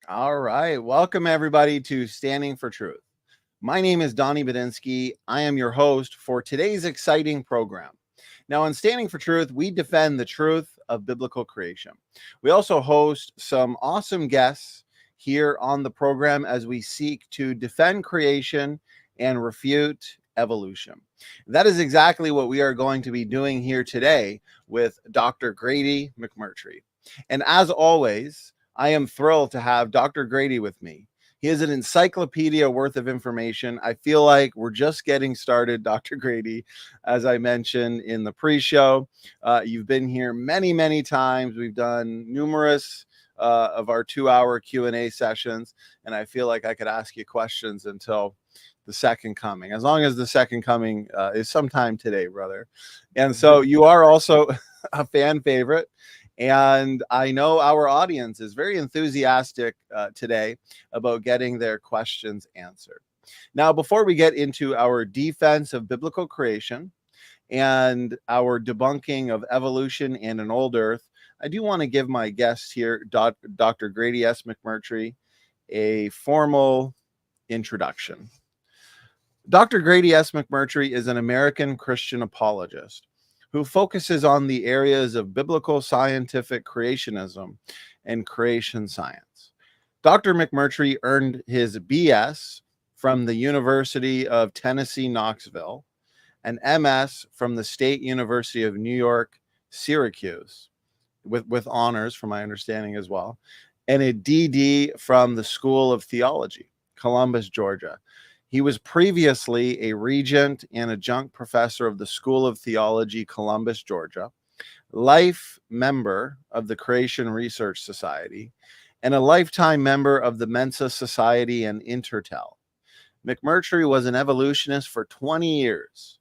All right. Welcome, everybody, to Standing for Truth. My name is Donnie Badinsky. I am your host for today's exciting program. Now, on Standing for Truth, we defend the truth of biblical creation. We also host some awesome guests here on the program as we seek to defend creation and refute evolution. That is exactly what we are going to be doing here today with Dr. Grady McMurtry. And as always, I am thrilled to have Dr. Grady with me. He is an encyclopedia worth of information. I feel like we're just getting started, Dr. Grady. As I mentioned in the pre-show, you've been here many, many times. We've done numerous of our 2-hour Q&A sessions, and I feel like I could ask you questions until the second coming, as long as the second coming is sometime today, brother. And so you are also a fan favorite. And I know our audience is very enthusiastic today about getting their questions answered. Now, before we get into our defense of biblical creation and our debunking of evolution and an old earth, I do want to give my guest here, Dr. Grady S. McMurtry, a formal introduction. Dr. Grady S. McMurtry is an American Christian apologist who focuses on the areas of biblical scientific creationism and creation science. Dr. McMurtry earned his BS from the University of Tennessee, Knoxville, an MS from the State University of New York, Syracuse, with honors, from my understanding as well, and a DD from the School of Theology, Columbus, Georgia. He was previously a regent and adjunct professor of the School of Theology, Columbus, Georgia, life member of the Creation Research Society, and a lifetime member of the Mensa Society and Intertel. McMurtry was an evolutionist for 20 years,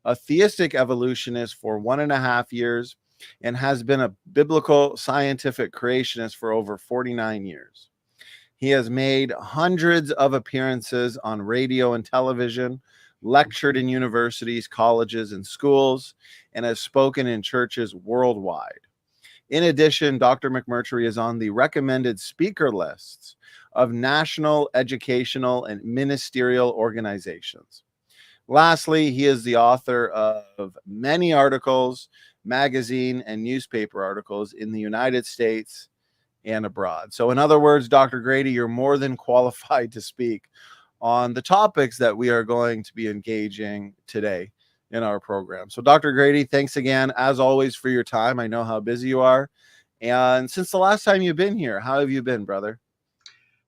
a theistic evolutionist for 1.5 years, and has been a biblical scientific creationist for over 49 years. He has made hundreds of appearances on radio and television, lectured in universities, colleges, and schools, and has spoken in churches worldwide. In addition, Dr. McMurtry is on the recommended speaker lists of national, educational, and ministerial organizations. Lastly, he is the author of many articles, magazine, and newspaper articles in the United States and abroad. So in other words, Dr. Grady, you're more than qualified to speak on the topics that we are going to be engaging today in our program. So Dr. Grady, thanks again, as always, for your time. I know how busy you are. And since the last time you've been here, how have you been, brother?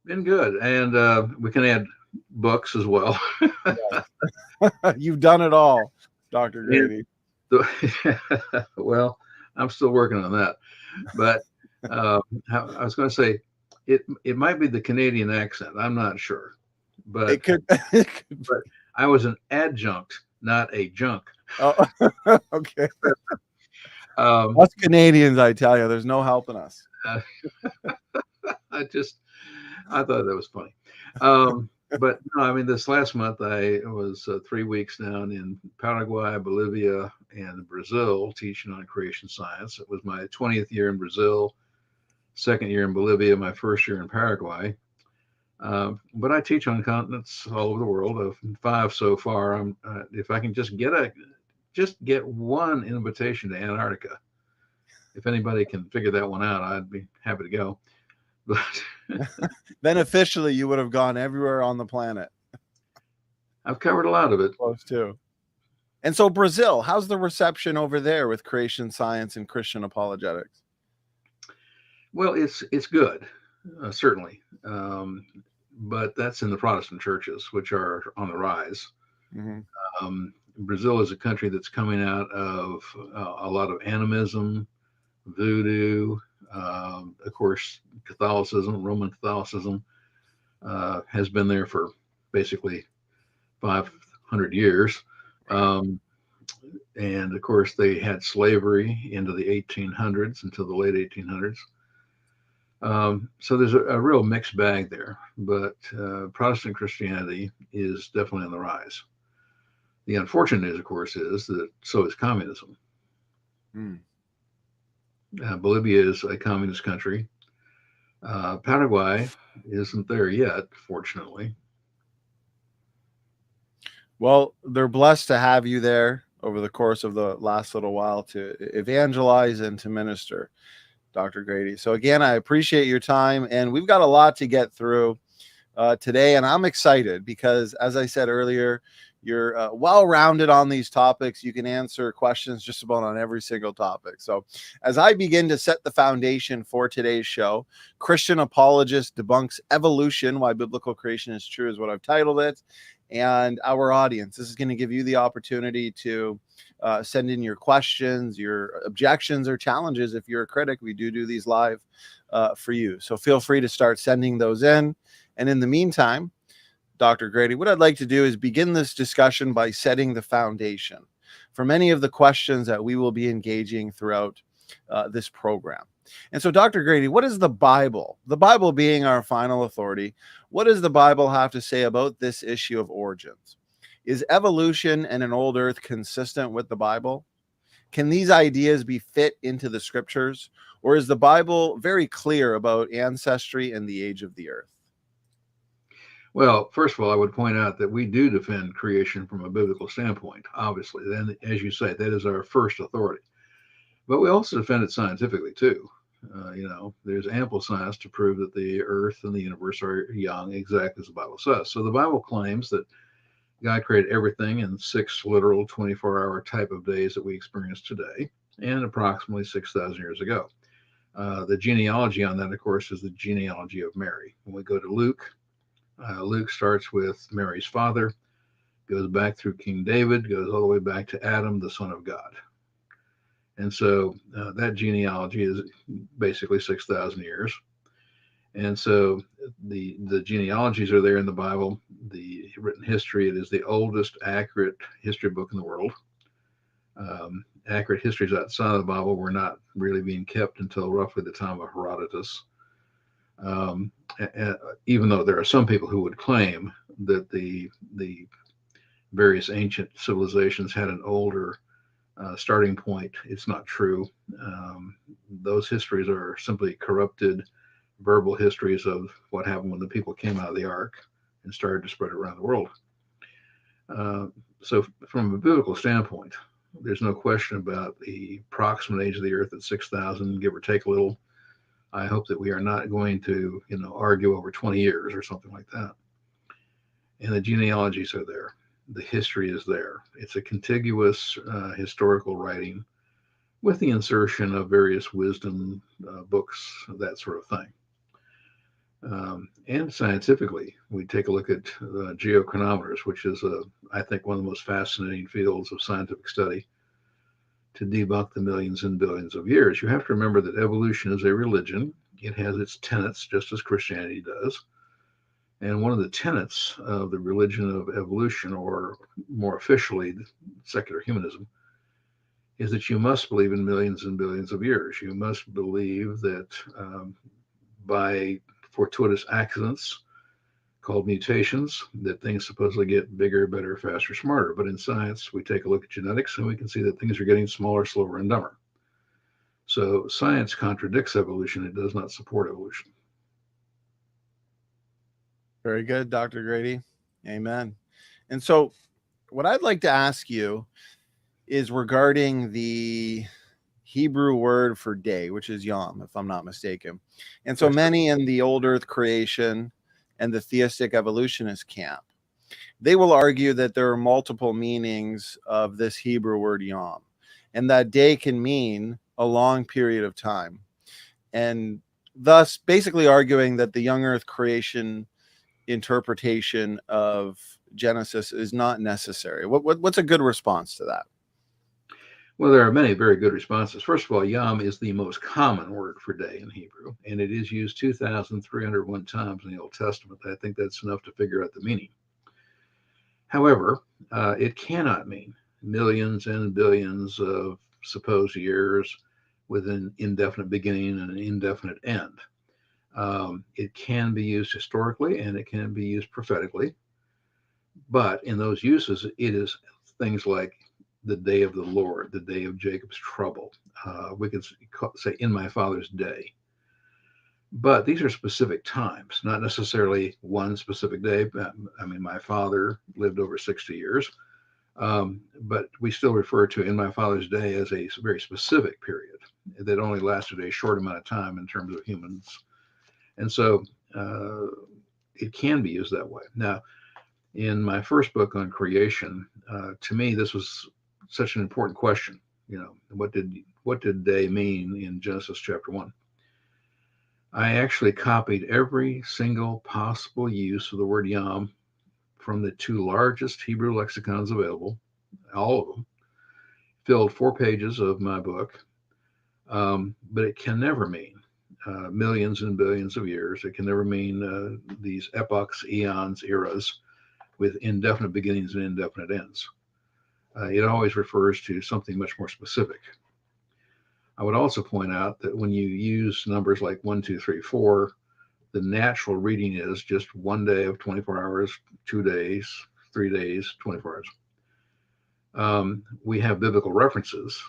Been good. And we can add books as well. You've done it all, Dr. Grady. Well, I'm still working on that. But I was going to say, it might be the Canadian accent. I'm not sure. But, it could but I was an adjunct, not a junk. Oh, okay. Us Canadians, I tell you, there's no helping us. I thought that was funny. But no, I mean, this last month I was 3 weeks down in Paraguay, Bolivia, and Brazil teaching on creation science. It was my 20th year in Brazil, second year in Bolivia, my first year in Paraguay. But I teach on continents all over the world. Of 5 so far, if I can just get one invitation to Antarctica. If anybody can figure that one out, I'd be happy to go. But then officially you would have gone everywhere on the planet. I've covered a lot of it. Close to. And so Brazil, how's the reception over there with creation science and Christian apologetics? Well, it's good, certainly. But that's in the Protestant churches, which are on the rise. Mm-hmm. Brazil is a country that's coming out of a lot of animism, voodoo, of course, Catholicism, Roman Catholicism, has been there for basically 500 years. And of course, they had slavery into the 1800s, until the late 1800s. So there's a real mixed bag there, but Protestant Christianity is definitely on the rise. The unfortunate news, of course, is that so is communism. Bolivia is a communist country. Paraguay isn't there yet, fortunately. Well, they're blessed to have you there over the course of the last little while to evangelize and to minister, Dr. Grady. So again, I appreciate your time, and we've got a lot to get through today, and I'm excited because, as I said earlier, you're well-rounded on these topics. You can answer questions just about on every single topic. So as I begin to set the foundation for today's show, Christian Apologist Debunks Evolution, Why Biblical Creation is True is what I've titled it. And our audience, this is going to give you the opportunity to send in your questions, your objections, or challenges. If you're a critic, we do these live for you. So feel free to start sending those in. And in the meantime, Dr. Grady, what I'd like to do is begin this discussion by setting the foundation for many of the questions that we will be engaging throughout this program. And so, Dr. Grady, what is the Bible? The Bible being our final authority, what does the Bible have to say about this issue of origins? Is evolution and an old earth consistent with the Bible? Can these ideas be fit into the scriptures? Or is the Bible very clear about ancestry and the age of the earth? Well, first of all, I would point out that we do defend creation from a biblical standpoint, obviously. Then, as you say, that is our first authority. But we also defend it scientifically, too. There's ample science to prove that the earth and the universe are young, exactly as the Bible says. So the Bible claims that God created everything in 6 literal 24-hour type of days that we experience today, and approximately 6,000 years ago. The genealogy on that, of course, is the genealogy of Mary. When we go to Luke, Luke starts with Mary's father, goes back through King David, goes all the way back to Adam, the son of God. And so that genealogy is basically 6,000 years. And so the genealogies are there in the Bible. The written history, it is the oldest accurate history book in the world. Accurate histories outside of the Bible were not really being kept until roughly the time of Herodotus. Even though there are some people who would claim that the various ancient civilizations had an older starting point, it's not true. Those histories are simply corrupted verbal histories of what happened when the people came out of the ark and started to spread around the world. So from a biblical standpoint, there's no question about the approximate age of the earth at 6,000, give or take a little. I hope that we are not going to, argue over 20 years or something like that. And the genealogies are there. The history is there. It's a contiguous historical writing with the insertion of various wisdom books, that sort of thing. And scientifically, we take a look at geochronometers, which is, I think, one of the most fascinating fields of scientific study to debunk the millions and billions of years. You have to remember that evolution is a religion. It has its tenets, just as Christianity does. And one of the tenets of the religion of evolution, or more officially, secular humanism, is that you must believe in millions and billions of years. You must believe that by fortuitous accidents called mutations, that things supposedly get bigger, better, faster, smarter. But in science, we take a look at genetics and we can see that things are getting smaller, slower, and dumber. So science contradicts evolution. It does not support evolution. Very good, Dr. Grady. Amen. And so what I'd like to ask you is regarding the Hebrew word for day, which is yom, if I'm not mistaken. And so many in the old earth creation and the theistic evolutionist camp, they will argue that there are multiple meanings of this Hebrew word yom, and that day can mean a long period of time. And thus basically arguing that the young earth creation interpretation of Genesis is not necessary. What's a good response to that? Well, there are many very good responses. First of all, yom is the most common word for day in Hebrew, and it is used 2,301 times in the Old Testament. I think that's enough to figure out the meaning. However, it cannot mean millions and billions of supposed years with an indefinite beginning and an indefinite end. It can be used historically and it can be used prophetically. But in those uses, it is things like the day of the Lord, the day of Jacob's trouble. We could say, in my father's day. But these are specific times, not necessarily one specific day. I mean, my father lived over 60 years, but we still refer to in my father's day as a very specific period that only lasted a short amount of time in terms of humans. And so it can be used that way. Now, in my first book on creation, to me, this was such an important question. You know, what did day mean in Genesis chapter 1? I actually copied every single possible use of the word yom from the two largest Hebrew lexicons available, all of them, filled 4 pages of my book. But it can never mean millions and billions of years. It can never mean these epochs, eons, eras with indefinite beginnings and indefinite ends. It always refers to something much more specific. I would also point out that when you use numbers like 1, 2, 3, 4, the natural reading is just 1 day of 24 hours, 2 days, 3 days, 24 hours. We have biblical references,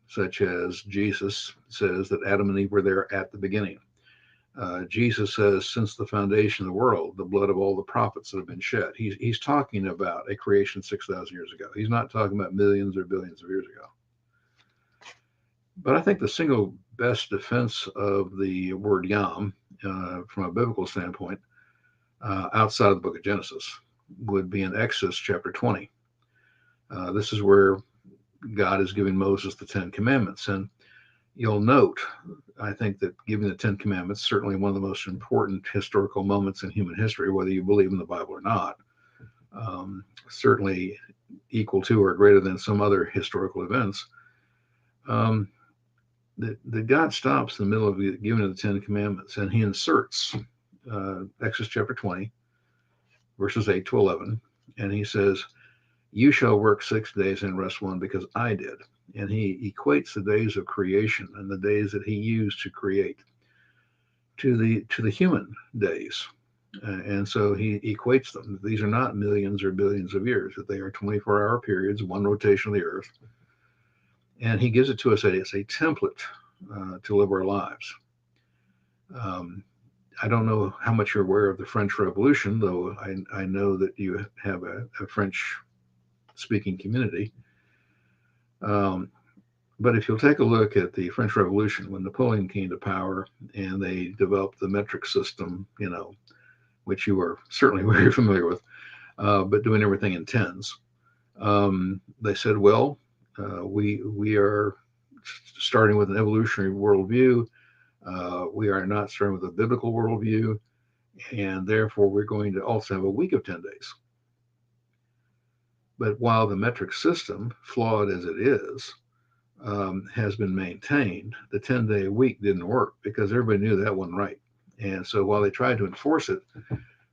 such as Jesus says that Adam and Eve were there at the beginning. Jesus says, since the foundation of the world, the blood of all the prophets that have been shed. He's talking about a creation 6,000 years ago. He's not talking about millions or billions of years ago. But I think the single best defense of the word yom, from a biblical standpoint, outside of the book of Genesis, would be in Exodus chapter 20. This is where God is giving Moses the 10 Commandments. And you'll note, I think, that giving the 10 Commandments, certainly one of the most important historical moments in human history, whether you believe in the Bible or not, certainly equal to or greater than some other historical events. That God stops in the middle of giving the 10 Commandments, and he inserts Exodus chapter 20, verses 8 to 11, and he says, you shall work 6 days and rest one, because I did. And he equates the days of creation and the days that he used to create to the human days. And so he equates them. These are not millions or billions of years, that they are 24-hour periods, one rotation of the earth. And he gives it to us as a template to live our lives. I don't know how much you're aware of the French Revolution, though I know that you have a French-speaking community. But if you'll take a look at the French Revolution, when Napoleon came to power and they developed the metric system, you know, which you are certainly very familiar with, but doing everything in tens, they said, well, we are starting with an evolutionary worldview. We are not starting with a biblical worldview, and therefore we're going to also have a week of 10 days. But while the metric system, flawed as it is, has been maintained, the 10-day week didn't work because everybody knew that wasn't right. And so while they tried to enforce it,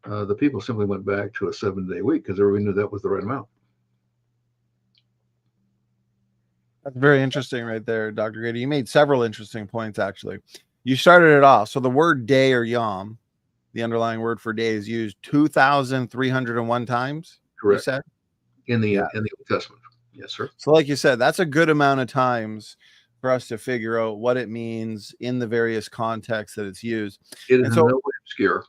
the people simply went back to a 7-day week because everybody knew that was the right amount. That's very interesting right there, Dr. Grady. You made several interesting points, actually. You started it off. So the word day, or yom, the underlying word for day, is used 2,301 times. Correct. You said? In the Old Testament. Yes, sir. So like you said, that's a good amount of times for us to figure out what it means in the various contexts that it's used. It is in no way obscure.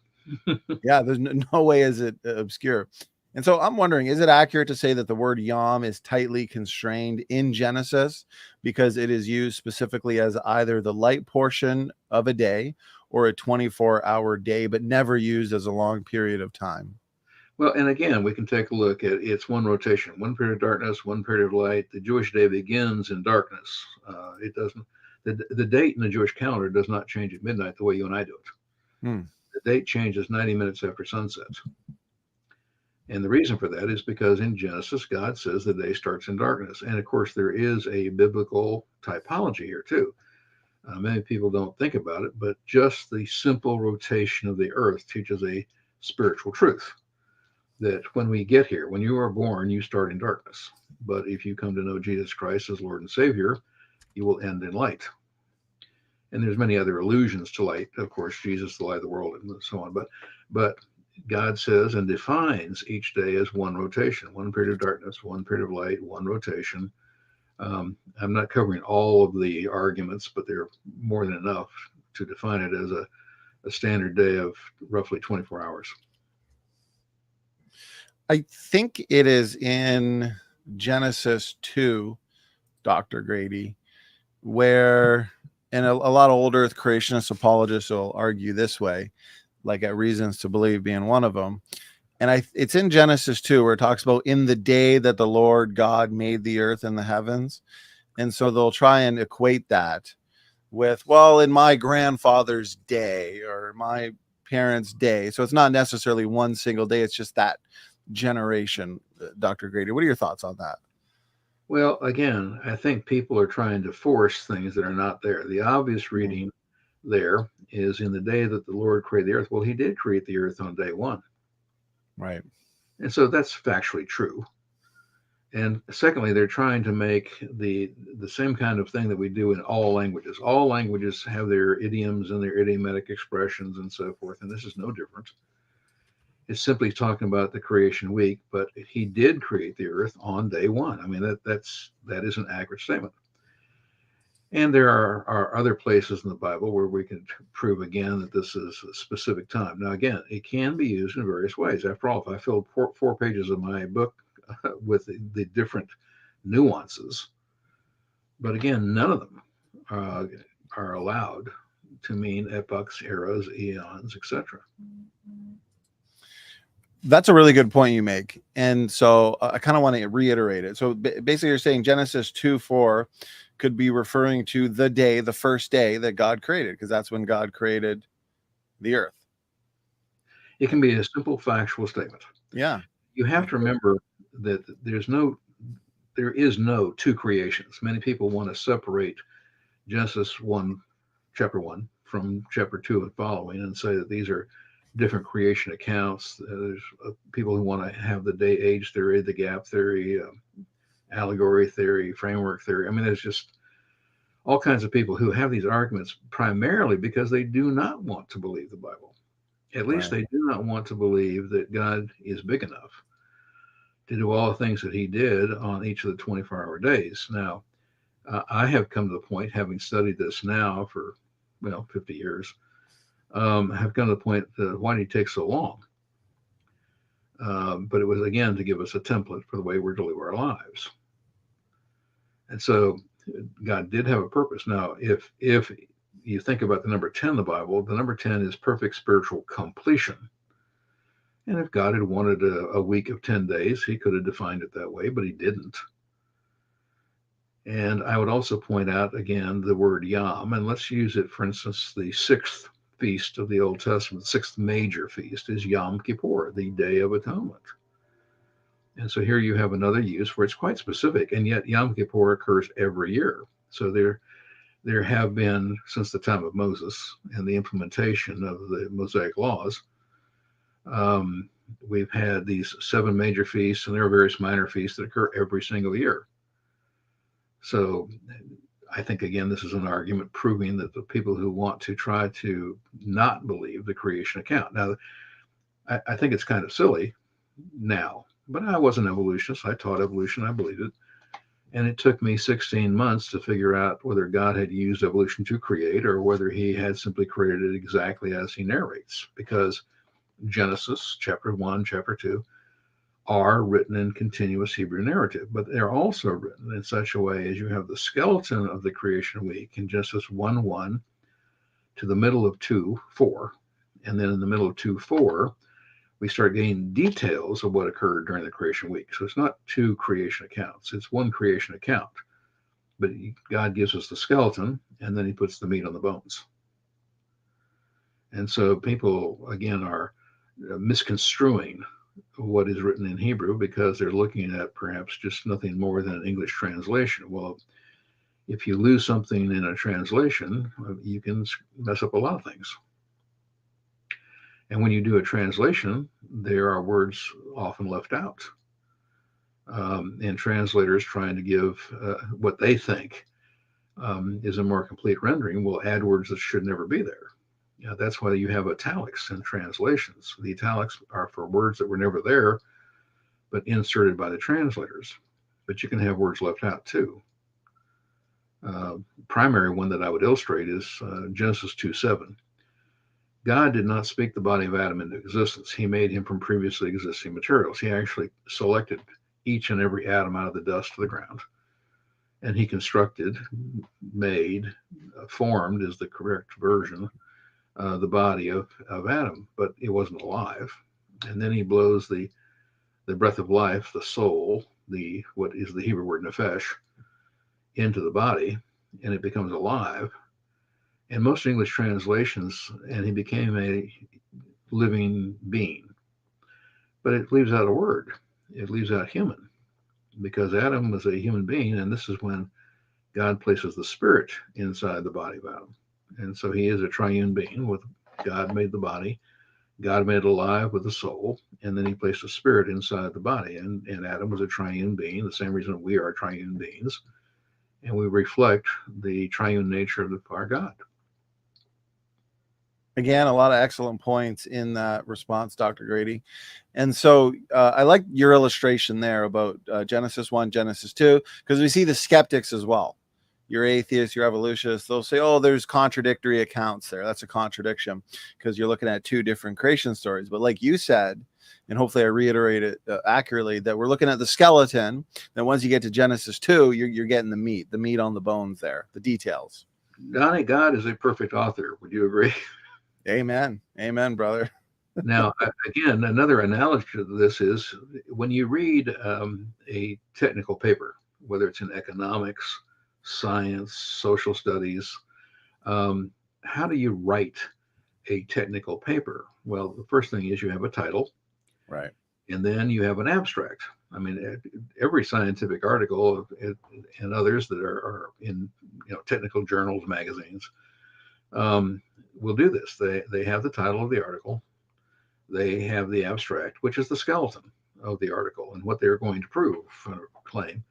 Yeah, there's no way is it obscure. And so I'm wondering, is it accurate to say that the word yom is tightly constrained in Genesis because it is used specifically as either the light portion of a day or a 24-hour day, but never used as a long period of time? Well, and again, we can take a look at it's one rotation, one period of darkness, one period of light. The Jewish day begins in darkness. It doesn't. The date in the Jewish calendar does not change at midnight the way you and I do it. The date changes 90 minutes after sunset. And the reason for that is because in Genesis, God says the day starts in darkness. And of course, there is a biblical typology here too. Many people don't think about it, but just the simple rotation of the earth teaches a spiritual truth. That when we get here, when you are born, you start in darkness. But if you come to know Jesus Christ as Lord and Savior, you will end in light. And there's many other allusions to light. Of course, Jesus, the light of the world, and so on. But God says and defines each day as one rotation, one period of darkness, one period of light, one rotation. I'm not covering all of the arguments, but they're more than enough to define it as a standard day of roughly 24 hours. I think it is in Genesis 2, Dr. Grady, where, and a lot of old earth creationist apologists will argue this way, like at Reasons to Believe being one of them. And it's in Genesis 2 where it talks about in the day that the Lord God made the earth and the heavens. And so they'll try and equate that with, well, in my grandfather's day or my parents' day. So it's not necessarily one single day. It's just that generation. Dr. Grady, what are your thoughts on that? Well, again, I think people are trying to force things that are not there. The obvious reading there is in the day that the Lord created the earth. Well, he did create the earth on day one. Right. And so that's factually true. And secondly, they're trying to make the same kind of thing that we do in all languages. All languages have their idioms and their idiomatic expressions and so forth, and this is no different. It's simply talking about the creation week, but he did create the earth on day one. I mean, that is an accurate statement. And there are other places in the Bible where we can prove again that this is a specific time. Now, again, it can be used in various ways. After all, if I filled four pages of my book with the different nuances, but again, none of them are allowed to mean epochs, eras, eons, etc. That's a really good point you make. And so I kind of want to reiterate it. So basically you're saying Genesis 2:4 could be referring to the day, the first day that God created, because that's when God created the earth. It can be a simple factual statement. Yeah. You have to remember that there is no two creations. Many people want to separate Genesis 1, chapter 1 from chapter 2 and following and say that these are different creation accounts. There's people who want to have the day age theory, the gap theory, allegory theory, framework theory. I mean, there's just all kinds of people who have these arguments primarily because they do not want to believe the Bible. At least they do not want to believe that God is big enough to do all the things that he did on each of the 24-hour days. Now, I have come to the point, having studied this now for, 50 years, have come to the point that why did he take so long? But it was, again, to give us a template for the way we're to live our lives. And so God did have a purpose. Now, if you think about the number 10 in the Bible, the number 10 is perfect spiritual completion. And if God had wanted a week of 10 days, he could have defined it that way, but he didn't. And I would also point out, again, the word Yom, and let's use it, for instance, the sixth feast of the Old Testament, the sixth major feast is Yom Kippur, the Day of Atonement. And so here you have another use where it's quite specific, and yet Yom Kippur occurs every year. So there have been, since the time of Moses and the implementation of the Mosaic laws, we've had these 7 major feasts, and there are various minor feasts that occur every single year. So I think, again, this is an argument proving that the people who want to try to not believe the creation account. Now, I think it's kind of silly now, but I was an evolutionist. I taught evolution. I believed it. And it took me 16 months to figure out whether God had used evolution to create or whether he had simply created it exactly as he narrates, because Genesis, chapter 1, chapter 2, are written in continuous Hebrew narrative, but they're also written in such a way as you have the skeleton of the creation week in Genesis 1:1 to the middle of 2:4, and then in the middle of 2:4, we start getting details of what occurred during the creation week. So it's not 2 creation accounts, it's 1 creation account, but God gives us the skeleton, and then he puts the meat on the bones. And so people, again, are misconstruing what is written in Hebrew because they're looking at perhaps just nothing more than an English translation. Well, if you lose something in a translation, you can mess up a lot of things. And when you do a translation, there are words often left out. And translators trying to give what they think is a more complete rendering will add words that should never be there. That's why you have italics in translations. The italics are for words that were never there, but inserted by the translators. But you can have words left out too. Primary one that I would illustrate is Genesis 2:7. God did not speak the body of Adam into existence. He made him from previously existing materials. He actually selected each and every atom out of the dust of the ground, and he constructed, made, formed is the correct version, the body of Adam, but it wasn't alive. And then he blows the breath of life, the soul, what is the Hebrew word nefesh, into the body, and it becomes alive. And most English translations, and he became a living being. But it leaves out a word. It leaves out human, because Adam was a human being, and this is when God places the spirit inside the body of Adam. And so he is a triune being. With God made the body, God made it alive with the soul, and then he placed a spirit inside the body. And Adam was a triune being, the same reason we are triune beings, and we reflect the triune nature of our God. Again, a lot of excellent points in that response, Dr. Grady. And so I like your illustration there about Genesis 1, Genesis 2, because we see the skeptics as well. Your atheists, your evolutionists, they'll say, oh, there's contradictory accounts there. That's a contradiction because you're looking at two different creation stories. But like you said, and hopefully I reiterate it accurately, that we're looking at the skeleton. Then once you get to Genesis 2, you're getting the meat on the bones there, the details. Donnie, God is a perfect author. Would you agree? Amen. Amen, brother. Now, again, another analogy to this is when you read a technical paper, whether it's in economics, science, social studies, how do you write a technical paper? Well, the first thing is you have a title, right, and then you have an abstract. I mean, every scientific article and others that are in technical journals, magazines, will do this. They have the title of the article, they have the abstract, which is the skeleton of the article and what they're going to prove or claim.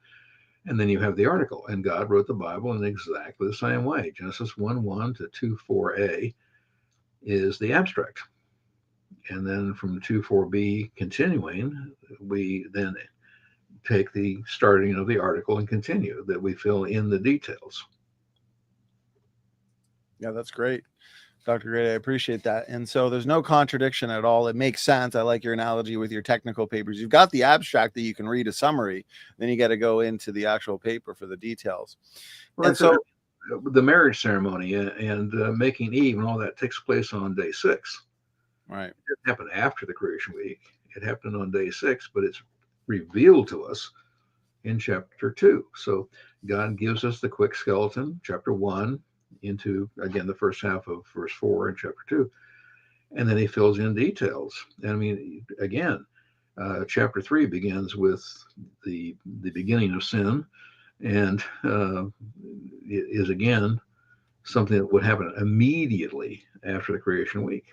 And then you have the article. And God wrote the Bible in exactly the same way. Genesis 1:1 to 2:4a is the abstract. And then from 2:4b continuing, we then take the starting of the article and continue, that we fill in the details. Yeah, that's great, Dr. Grady. I appreciate that. And so there's no contradiction at all. It makes sense. I like your analogy with your technical papers. You've got the abstract that you can read a summary, then you got to go into the actual paper for the details. Well, and so the marriage ceremony and making Eve and all that takes place on day 6. Right. It didn't happen after the creation week. It happened on day 6, but it's revealed to us in chapter 2. So God gives us the quick skeleton, chapter 1, into, again, the first half of verse 4 in chapter 2. And then he fills in details. And I mean, again, chapter 3 begins with the beginning of sin, and it is, again, something that would happen immediately after the creation week.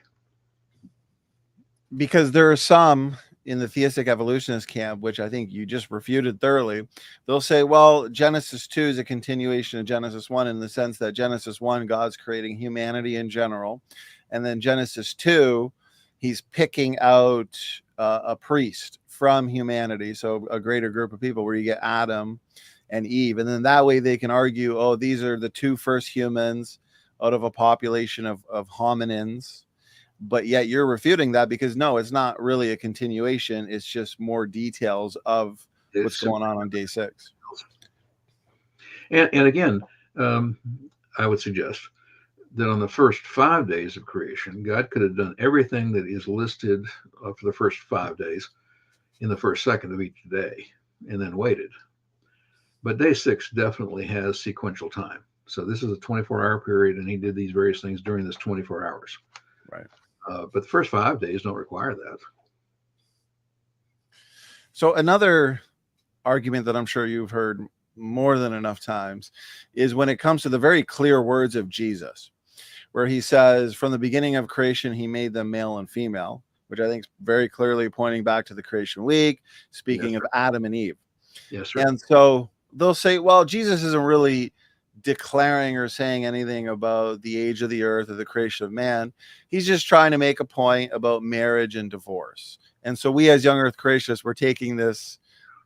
Because there are some in the theistic evolutionist camp, which I think you just refuted thoroughly, they'll say, well, Genesis 2 is a continuation of Genesis 1 in the sense that Genesis 1, God's creating humanity in general. And then Genesis 2, he's picking out a priest from humanity, so a greater group of people, where you get Adam and Eve. And then that way they can argue, oh, these are the two first humans out of a population of hominins. But yet you're refuting that because no, it's not really a continuation. It's just more details of what's going on day 6. And again, I would suggest that on the first 5 days of creation, God could have done everything that is listed for the first 5 days in the first second of each day and then waited. But day 6 definitely has sequential time. So this is a 24-hour period, and he did these various things during this 24 hours. Right. But the first 5 days don't require that. So another argument that I'm sure you've heard more than enough times is when it comes to the very clear words of Jesus, where he says, from the beginning of creation, he made them male and female, which I think is very clearly pointing back to the creation week, speaking of Adam and Eve. Yes, sir. And so they'll say, well, Jesus isn't really declaring or saying anything about the age of the earth or the creation of man. He's just trying to make a point about marriage and divorce. And so we as young earth creationists, we're taking this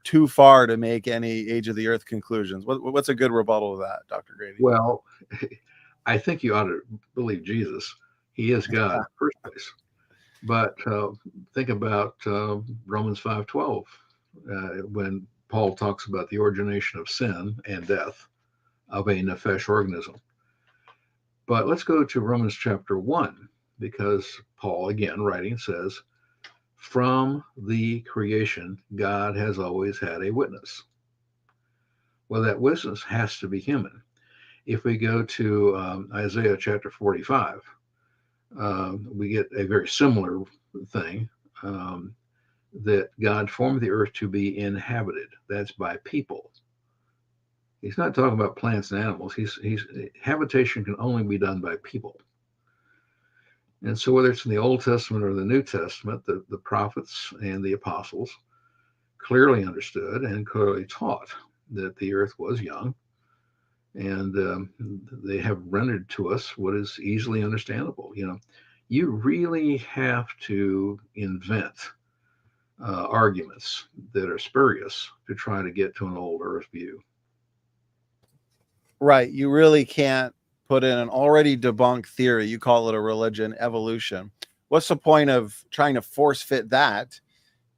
too far to make any age of the earth conclusions. What's a good rebuttal of that, Dr. Grady? Well, I think you ought to believe Jesus. He is God in the first place. But think about Romans 5:12, when Paul talks about the origination of sin and death of a nephesh organism. But let's go to Romans chapter 1, because Paul, again, writing, says, from the creation, God has always had a witness. Well, that witness has to be human. If we go to Isaiah chapter 45, we get a very similar thing, that God formed the earth to be inhabited. That's by people. He's not talking about plants and animals. Habitation can only be done by people. And so whether it's in the Old Testament or the New Testament, the prophets and the apostles clearly understood and clearly taught that the earth was young, and they have rendered to us what is easily understandable. You really have to invent arguments that are spurious to try to get to an old earth view. Right. You really can't put in an already debunked theory. You call it a religion, evolution. What's the point of trying to force fit that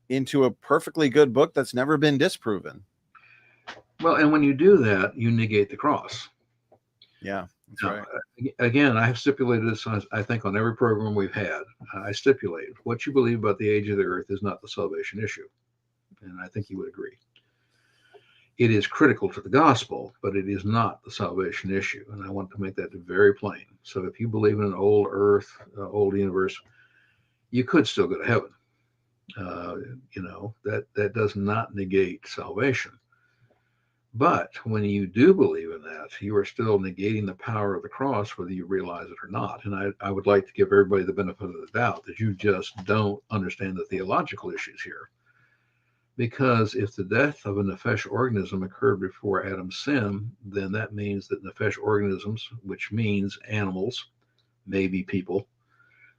into a perfectly good book that's never been disproven? Well, and when you do that, you negate the cross. Yeah, that's Now, right. again, I have stipulated this, I think, on every program we've had. I stipulated what you believe about the age of the earth is not the salvation issue. And I think you would agree. It is critical to the gospel, but it is not the salvation issue. And I want to make that very plain. So if you believe in an old earth, old universe, you could still go to heaven. That does not negate salvation. But when you do believe in that, you are still negating the power of the cross, whether you realize it or not. And I would like to give everybody the benefit of the doubt that you just don't understand the theological issues here. Because if the death of a nephesh organism occurred before Adam's sin, then that means that nephesh organisms, which means animals, maybe people,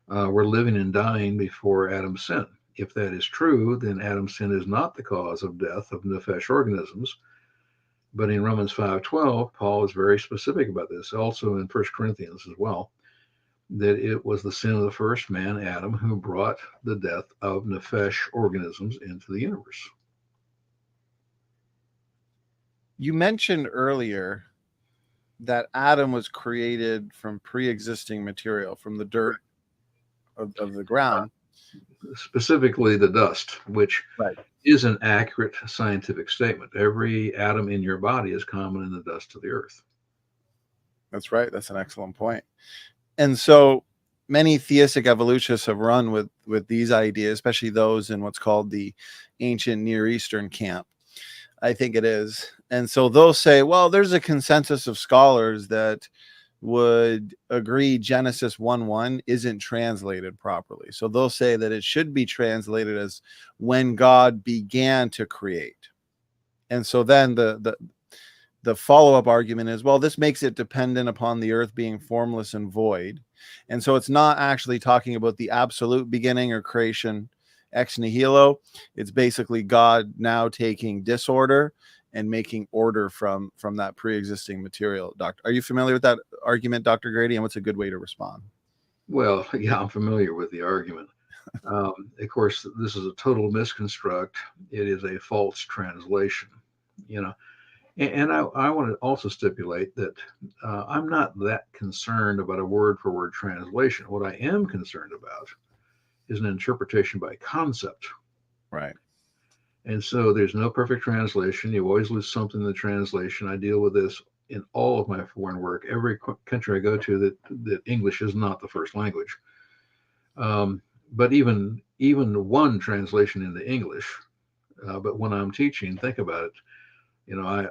were living and dying before Adam's sin. If that is true, then Adam's sin is not the cause of death of nephesh organisms. But in Romans 5:12, Paul is very specific about this. Also in 1 Corinthians as well, that it was the sin of the first man, Adam, who brought the death of nephesh organisms into the universe. You mentioned earlier that Adam was created from pre-existing material, from the dirt of the ground. Specifically the dust, which Right. is an accurate scientific statement. Every atom in your body is common in the dust of the earth. That's right. That's an excellent point. And so many theistic evolutionists have run with these ideas, especially those in what's called the ancient Near Eastern camp, I think it is. And so they'll say, well, there's a consensus of scholars that would agree Genesis 1:1 isn't translated properly. So they'll say that it should be translated as when God began to create. And so then the follow-up argument is, well, this makes it dependent upon the earth being formless and void. And so it's not actually talking about the absolute beginning or creation ex nihilo. It's basically God now taking disorder and making order from that pre-existing material. Doctor, are you familiar with that argument, Dr. Grady? And what's a good way to respond? Well, yeah, I'm familiar with the argument. Of course, this is a total misconstruct. It is a false translation, And I want to also stipulate that I'm not that concerned about a word-for-word translation. What I am concerned about is an interpretation by concept. Right. And so there's no perfect translation. You always lose something in the translation. I deal with this in all of my foreign work. Every country I go to that English is not the first language. But even one translation into English. But when I'm teaching, think about it.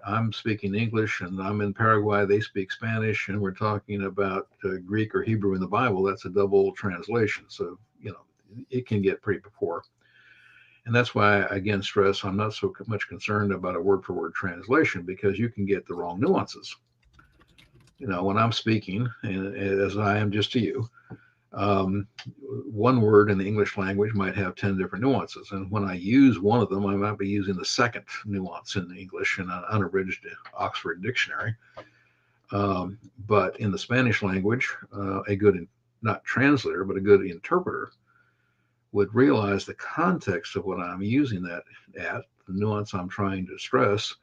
I'm speaking English and I'm in Paraguay, they speak Spanish, and we're talking about Greek or Hebrew in the Bible. That's a double translation. So, it can get pretty poor. And that's why I, again, stress I'm not so much concerned about a word for word translation, because you can get the wrong nuances. When I'm speaking, and as I am just to you, one word in the English language might have 10 different nuances. And when I use one of them, I might be using the second nuance in English in an unabridged Oxford dictionary. But in the Spanish language, a good not translator, but a good interpreter, would realize the context of what I'm using that at, the nuance I'm trying to stress,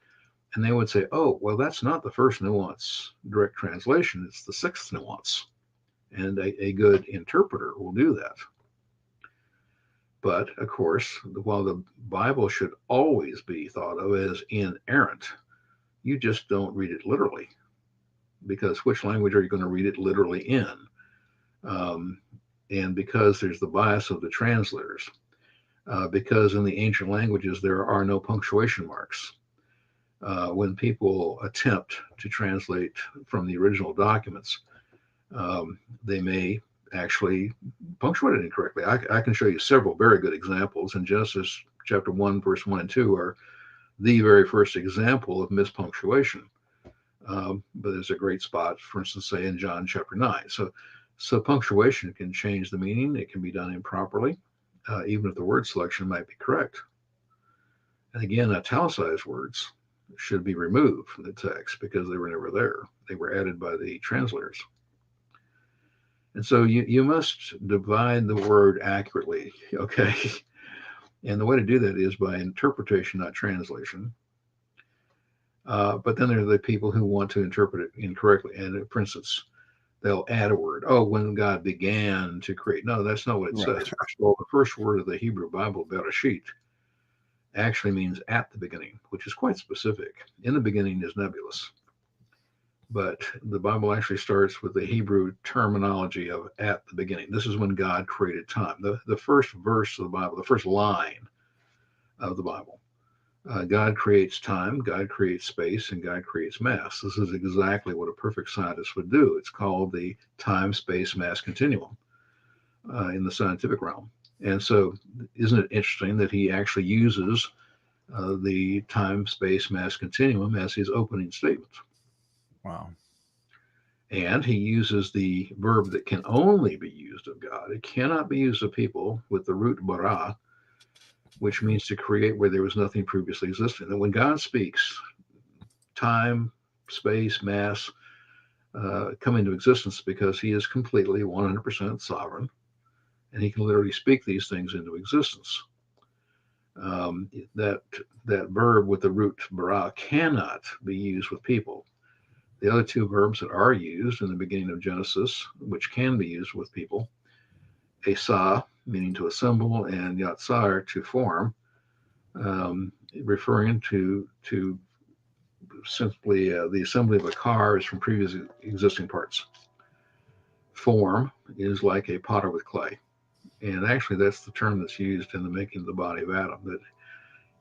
and they would say, oh, well, that's not the first nuance direct translation, it's the sixth nuance. And a good interpreter will do that. But of course, while the Bible should always be thought of as inerrant, you just don't read it literally, because which language are you going to read it literally in? And because there's the bias of the translators, because in the ancient languages there are no punctuation marks. When people attempt to translate from the original documents, they may actually punctuate it incorrectly. I can show you several very good examples. In Genesis chapter 1, verse 1 and 2 are the very first example of mispunctuation. But there's a great spot, for instance, say in John chapter 9. So punctuation can change the meaning. It can be done improperly, even if the word selection might be correct. And again, italicized words should be removed from the text because they were never there. They were added by the translators. And so you must divide the word accurately, okay? And the way to do that is by interpretation, not translation. But then there are the people who want to interpret it incorrectly. And for instance, they'll add a word. Oh, when God began to create. No, that's not what it says. First of all, the first word of the Hebrew Bible, Bereshit, actually means at the beginning, which is quite specific. In the beginning is nebulous. But the Bible actually starts with the Hebrew terminology of at the beginning. This is when God created time. The first verse of the Bible, the first line of the Bible. God creates time, God creates space, and God creates mass. This is exactly what a perfect scientist would do. It's called the time-space-mass continuum in the scientific realm. And so isn't it interesting that he actually uses the time-space-mass continuum as his opening statement? Wow. And he uses the verb that can only be used of God. It cannot be used of people with the root bara, which means to create where there was nothing previously existing. And when God speaks, time, space, mass come into existence because he is completely 100% sovereign, and he can literally speak these things into existence. That verb with the root bara cannot be used with people. The other two verbs that are used in the beginning of Genesis, which can be used with people, asa, meaning to assemble, and yatsar, to form, referring to simply the assembly of a car is from previous existing parts. Form is like a potter with clay. And actually, that's the term that's used in the making of the body of Adam. That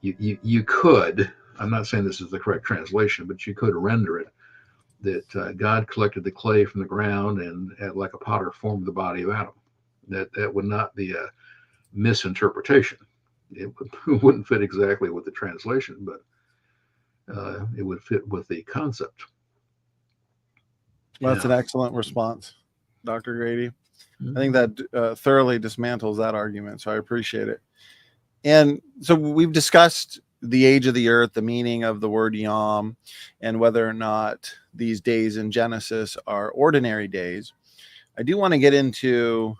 you could, I'm not saying this is the correct translation, but you could render it that God collected the clay from the ground and like a potter formed the body of Adam. That would not be a misinterpretation. It wouldn't fit exactly with the translation, but it would fit with the concept. Well, that's an excellent response, Dr. Grady. I think that thoroughly dismantles that argument, so I appreciate it. And so we've discussed the age of the earth, the meaning of the word yom, and whether or not these days in Genesis are ordinary days. I do want to get into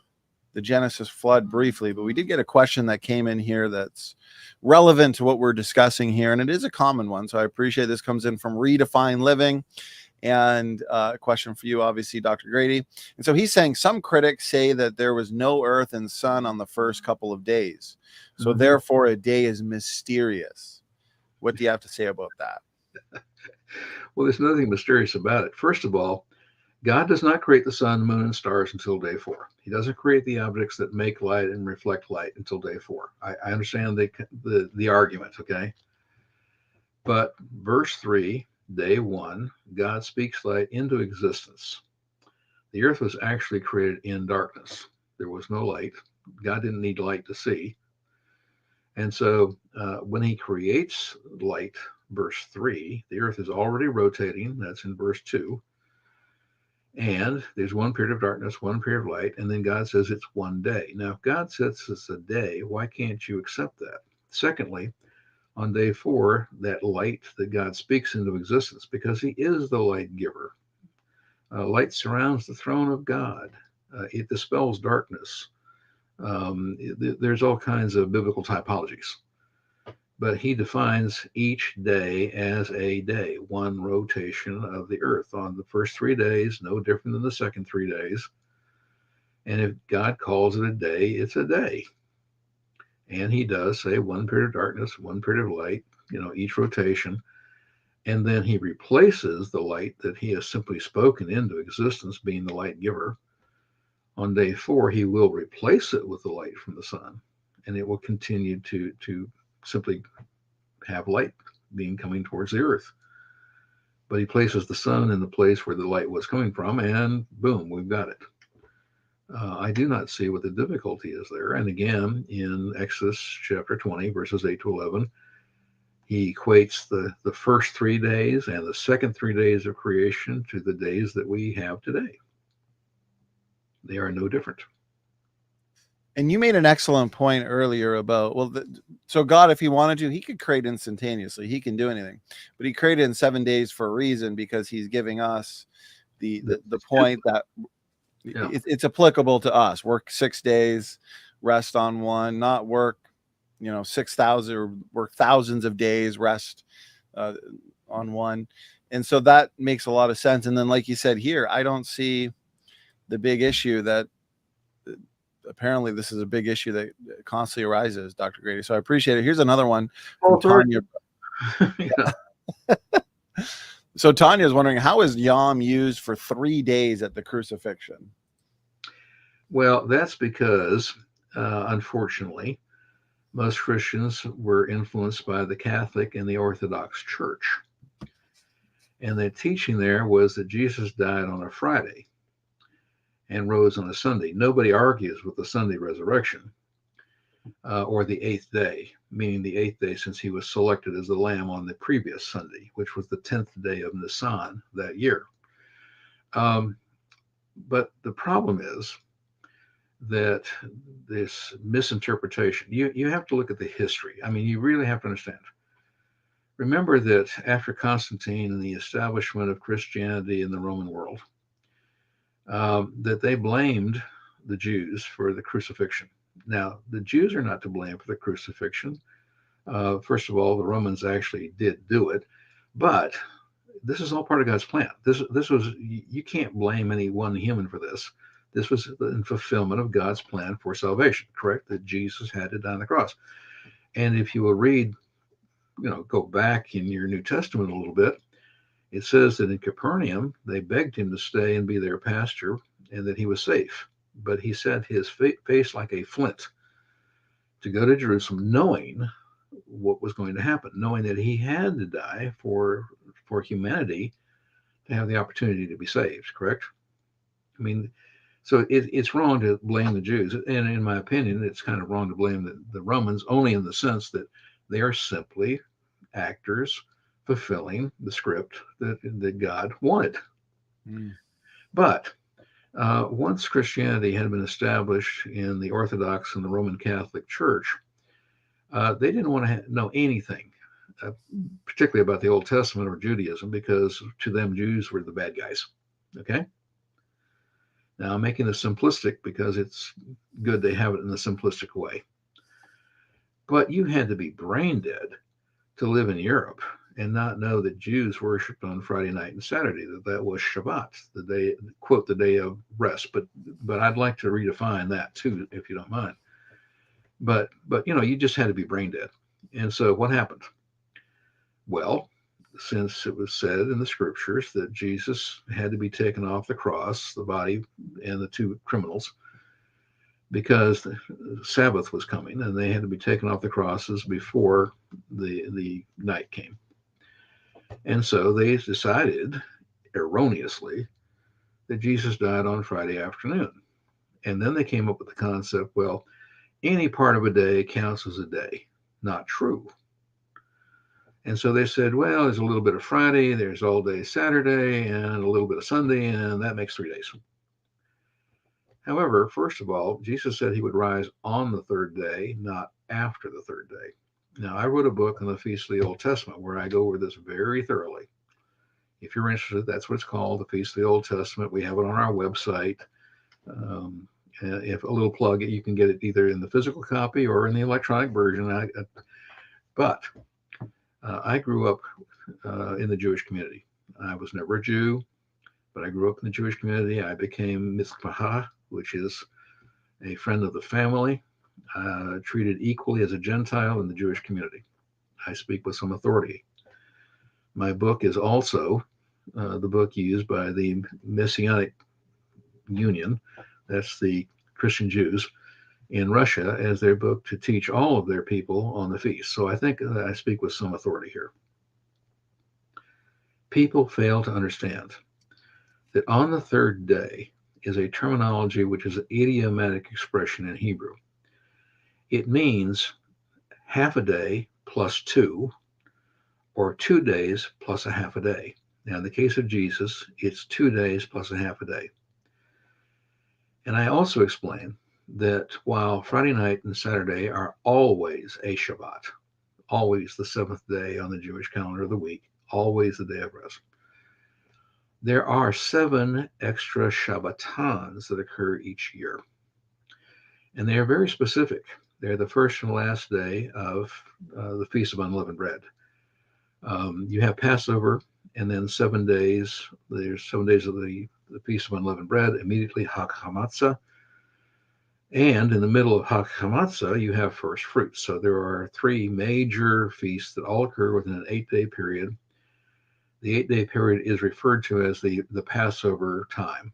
the Genesis flood briefly, but we did get a question that came in here that's relevant to what we're discussing here, and it is a common one, so I appreciate this. Comes in from Redefine Living, and a question for you, obviously, Dr. Grady. And so he's saying some critics say that there was no earth and sun on the first couple of days, so therefore a day is mysterious. What do you have to say about that? Well, there's nothing mysterious about it. First of all, God does not create the sun, moon, and stars until day 4. He doesn't create the objects that make light and reflect light until day 4. I understand the argument, okay? But verse 3, day 1, God speaks light into existence. The earth was actually created in darkness. There was no light. God didn't need light to see. And so when he creates light, verse 3, the earth is already rotating. That's in verse 2. And there's one period of darkness, one period of light, and then God says it's one day. Now, if God says it's a day, why can't you accept that? Secondly, on day 4, that light that God speaks into existence, because he is the light giver. Light surrounds the throne of God. It dispels darkness. There's all kinds of biblical typologies, but he defines each day as a day, one rotation of the earth. On the first 3 days, no different than the second 3 days. And if God calls it a day, it's a day. And he does say one period of darkness, one period of light, each rotation. And then he replaces the light that he has simply spoken into existence, being the light giver. On day 4, he will replace it with the light from the sun, and it will continue to simply have light being coming towards the earth. But he places the sun in the place where the light was coming from, and boom, we've got it. I do not see what the difficulty is there. And again, in Exodus chapter 20, verses 8 to 11, he equates the first 3 days and the second 3 days of creation to the days that we have today. They are no different. And you made an excellent point earlier about, so God, if he wanted to, he could create instantaneously. He can do anything, but he created in 7 days for a reason, because he's giving us the point that it's applicable to us. Work 6 days, rest on one, not work, 6,000 or work thousands of days, rest on one. And so that makes a lot of sense. And then, like you said here, I don't see the big issue that apparently this is a big issue that constantly arises, Dr. Grady. So I appreciate it. Here's another one from Tanya. So Tanya is wondering, how is Yom used for 3 days at the crucifixion? Well, that's because, unfortunately, most Christians were influenced by the Catholic and the Orthodox Church. And the teaching there was that Jesus died on a Friday and rose on a Sunday. Nobody argues with the Sunday resurrection, or the 8th day, meaning the 8th day since he was selected as the lamb on the previous Sunday, which was the 10th day of Nisan that year. But the problem is that this misinterpretation, you have to look at the history. I mean, you really have to understand. Remember that after Constantine and the establishment of Christianity in the Roman world, that they blamed the Jews for the crucifixion. Now, the Jews are not to blame for the crucifixion. First of all, the Romans actually did do it, but this is all part of God's plan. This was, you can't blame any one human for this. This was in fulfillment of God's plan for salvation, correct? That Jesus had to die on the cross. And if you will read, go back in your New Testament a little bit, it says that in Capernaum, they begged him to stay and be their pastor, and that he was safe. But he set his face like a flint to go to Jerusalem, knowing what was going to happen, knowing that he had to die for humanity to have the opportunity to be saved, correct? I mean, so it's wrong to blame the Jews. And in my opinion, it's kind of wrong to blame the Romans, only in the sense that they are simply actors fulfilling the script that God wanted. But once Christianity had been established in the Orthodox and the Roman Catholic Church, they didn't want to know anything, particularly about the Old Testament or Judaism, because to them, Jews were the bad guys. Okay? Now, I'm making this simplistic because it's good to have it in a simplistic way. But you had to be brain dead to live in Europe and not know that Jews worshipped on Friday night and Saturday, that was Shabbat, the day, quote, the day of rest. But I'd like to redefine that too, if you don't mind. But you just had to be brain dead. And so what happened? Well, since it was said in the scriptures that Jesus had to be taken off the cross, the body and the 2 criminals, because the Sabbath was coming and they had to be taken off the crosses before the night came. And so they decided erroneously that Jesus died on Friday afternoon. And then they came up with the concept, well, any part of a day counts as a day. Not true. And so they said, well, there's a little bit of Friday, there's all day Saturday, and a little bit of Sunday, and that makes 3 days. However, first of all, Jesus said he would rise on the 3rd day, not after the 3rd day. Now, I wrote a book on the Feast of the Old Testament where I go over this very thoroughly. If you're interested, that's what it's called, the Feast of the Old Testament. We have it on our website. If a little plug, you can get it either in the physical copy or in the electronic version. But I grew up in the Jewish community. I was never a Jew, but I grew up in the Jewish community. I became Mizpaha, which is a friend of the family, treated equally as a Gentile in the Jewish community. I speak with some authority. My book is also the book used by the Messianic Union, that's the Christian Jews in Russia, as their book to teach all of their people on the feast. So I think I speak with some authority here. People fail to understand that on the third day is a terminology which is an idiomatic expression in Hebrew. It means half a day plus 2, or 2 days plus a half a day. Now, in the case of Jesus, it's 2 days plus a half a day. And I also explain that while Friday night and Saturday are always a Shabbat, always the seventh day on the Jewish calendar of the week, always the day of rest, there are 7 extra Shabbatons that occur each year. And they are very specific. They're the first and last day of the Feast of Unleavened Bread. You have Passover, and then 7 days. There's 7 days of the Feast of Unleavened Bread, immediately Hag HaMatzah. And in the middle of Hag HaMatzah, you have first fruits. So there are 3 major feasts that all occur within an 8-day period. The 8-day period is referred to as the Passover time,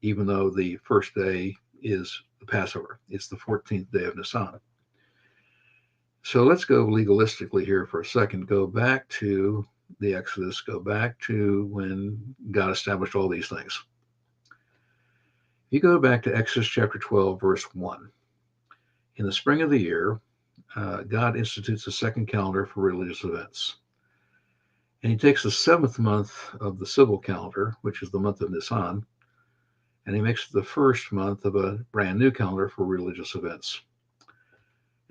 even though the first day is the Passover. It's the 14th day of Nisan. So let's go legalistically here for a second. Go back to the Exodus. Go back to when God established all these things. You go back to Exodus chapter 12, verse 1. In the spring of the year, God institutes a second calendar for religious events. And he takes the 7th month of the civil calendar, which is the month of Nisan, and he makes it the first month of a brand new calendar for religious events.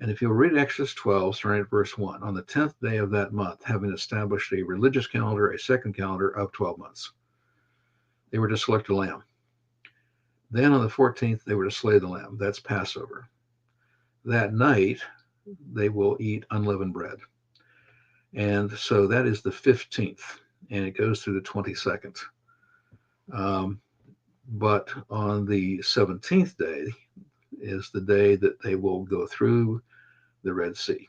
And if you'll read Exodus 12, starting at verse 1, on the 10th day of that month, having established a religious calendar, a second calendar of 12 months, they were to select a lamb. Then on the 14th, they were to slay the lamb. That's Passover. That night, they will eat unleavened bread. And so that is the 15th, and it goes through the 22nd. But on the 17th day is the day that they will go through the Red Sea.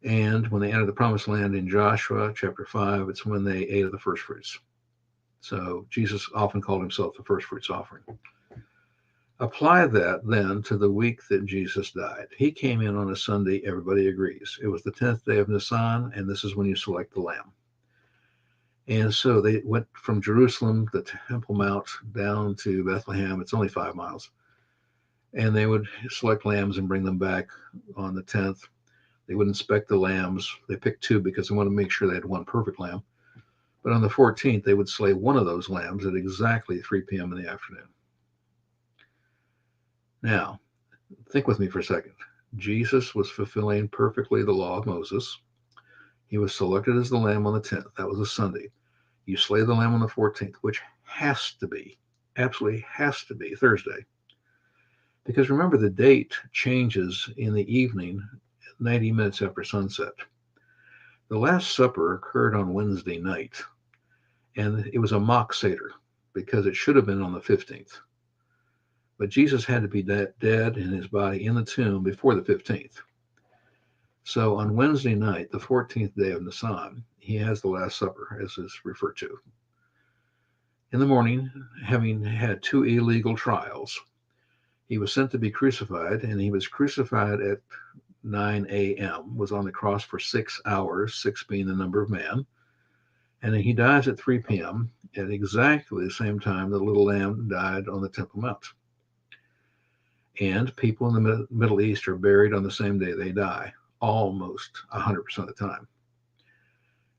And when they enter the promised land in Joshua chapter 5, it's when they ate of the first fruits. So Jesus often called himself the first fruits offering. Apply that then to the week that Jesus died. He came in on a Sunday, everybody agrees. It was the 10th day of Nisan, and this is when you select the lamb. And so they went from Jerusalem, the Temple Mount, down to Bethlehem. It's only 5 miles. And they would select lambs and bring them back on the 10th. They would inspect the lambs. They picked 2 because they wanted to make sure they had one perfect lamb. But on the 14th, they would slay one of those lambs at exactly 3 p.m. in the afternoon. Now, think with me for a second. Jesus was fulfilling perfectly the law of Moses. He was selected as the lamb on the 10th. That was a Sunday. You slay the lamb on the 14th, which has to be, absolutely has to be Thursday. Because remember, the date changes in the evening, 90 minutes after sunset. The Last Supper occurred on Wednesday night, and it was a mock Seder because it should have been on the 15th. But Jesus had to be dead in his body in the tomb before the 15th. So on Wednesday night, the 14th day of Nisan, he has the Last Supper, as is referred to. In the morning, having had 2 illegal trials, he was sent to be crucified, and he was crucified at 9 a.m., was on the cross for 6 hours, 6 being the number of man. And then he dies at 3 p.m. at exactly the same time the little lamb died on the Temple Mount. And people in the Middle East are buried on the same day they die, almost 100% of the time.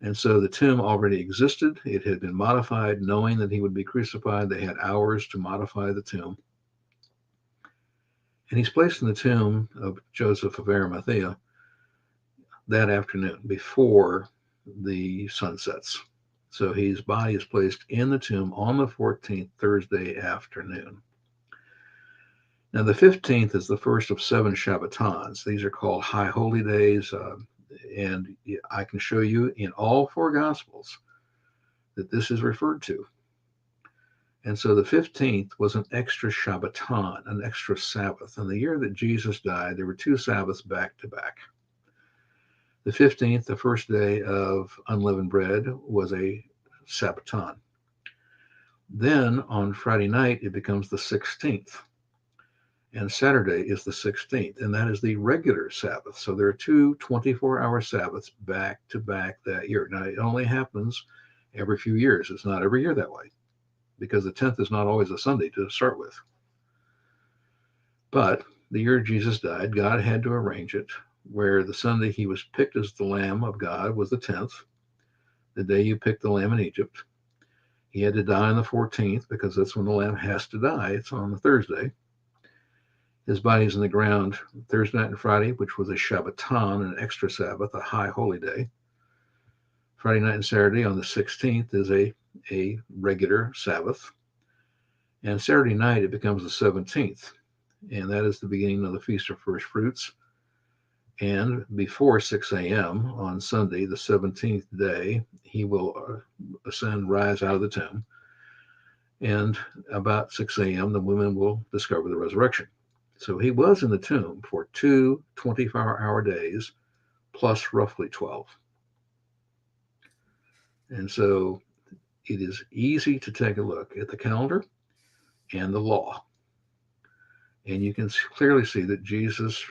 And so the tomb already existed. It had been modified, knowing that he would be crucified. They had hours to modify the tomb. And he's placed in the tomb of Joseph of Arimathea that afternoon before the sun sets. So his body is placed in the tomb on the 14th, Thursday afternoon. Now, the 15th is the first of 7 Shabbatons. These are called high holy days. And I can show you in all 4 Gospels that this is referred to. And so the 15th was an extra Shabbaton, an extra Sabbath. In the year that Jesus died, there were 2 Sabbaths back to back. The 15th, the first day of unleavened bread, was a Sabbaton. Then on Friday night, it becomes the 16th. And Saturday is the 16th, and that is the regular Sabbath. So there are 2 24-hour Sabbaths back to back that year. Now, it only happens every few years. It's not every year that way, because the 10th is not always a Sunday to start with. But the year Jesus died, God had to arrange it where the Sunday he was picked as the Lamb of God was the 10th, the day you picked the lamb in Egypt. He had to die on the 14th because that's when the lamb has to die. It's on the Thursday. His body's in the ground Thursday night and Friday, which was a Shabbaton, an extra Sabbath, a high holy day. Friday night and Saturday on the 16th is a regular Sabbath. And Saturday night, it becomes the 17th. And that is the beginning of the Feast of First Fruits. And before 6 a.m. on Sunday, the 17th day, he will ascend, rise out of the tomb. And about 6 a.m., the women will discover the resurrection. So he was in the tomb for 2 24-hour days, plus roughly 12. And so it is easy to take a look at the calendar and the law. And you can clearly see that Jesus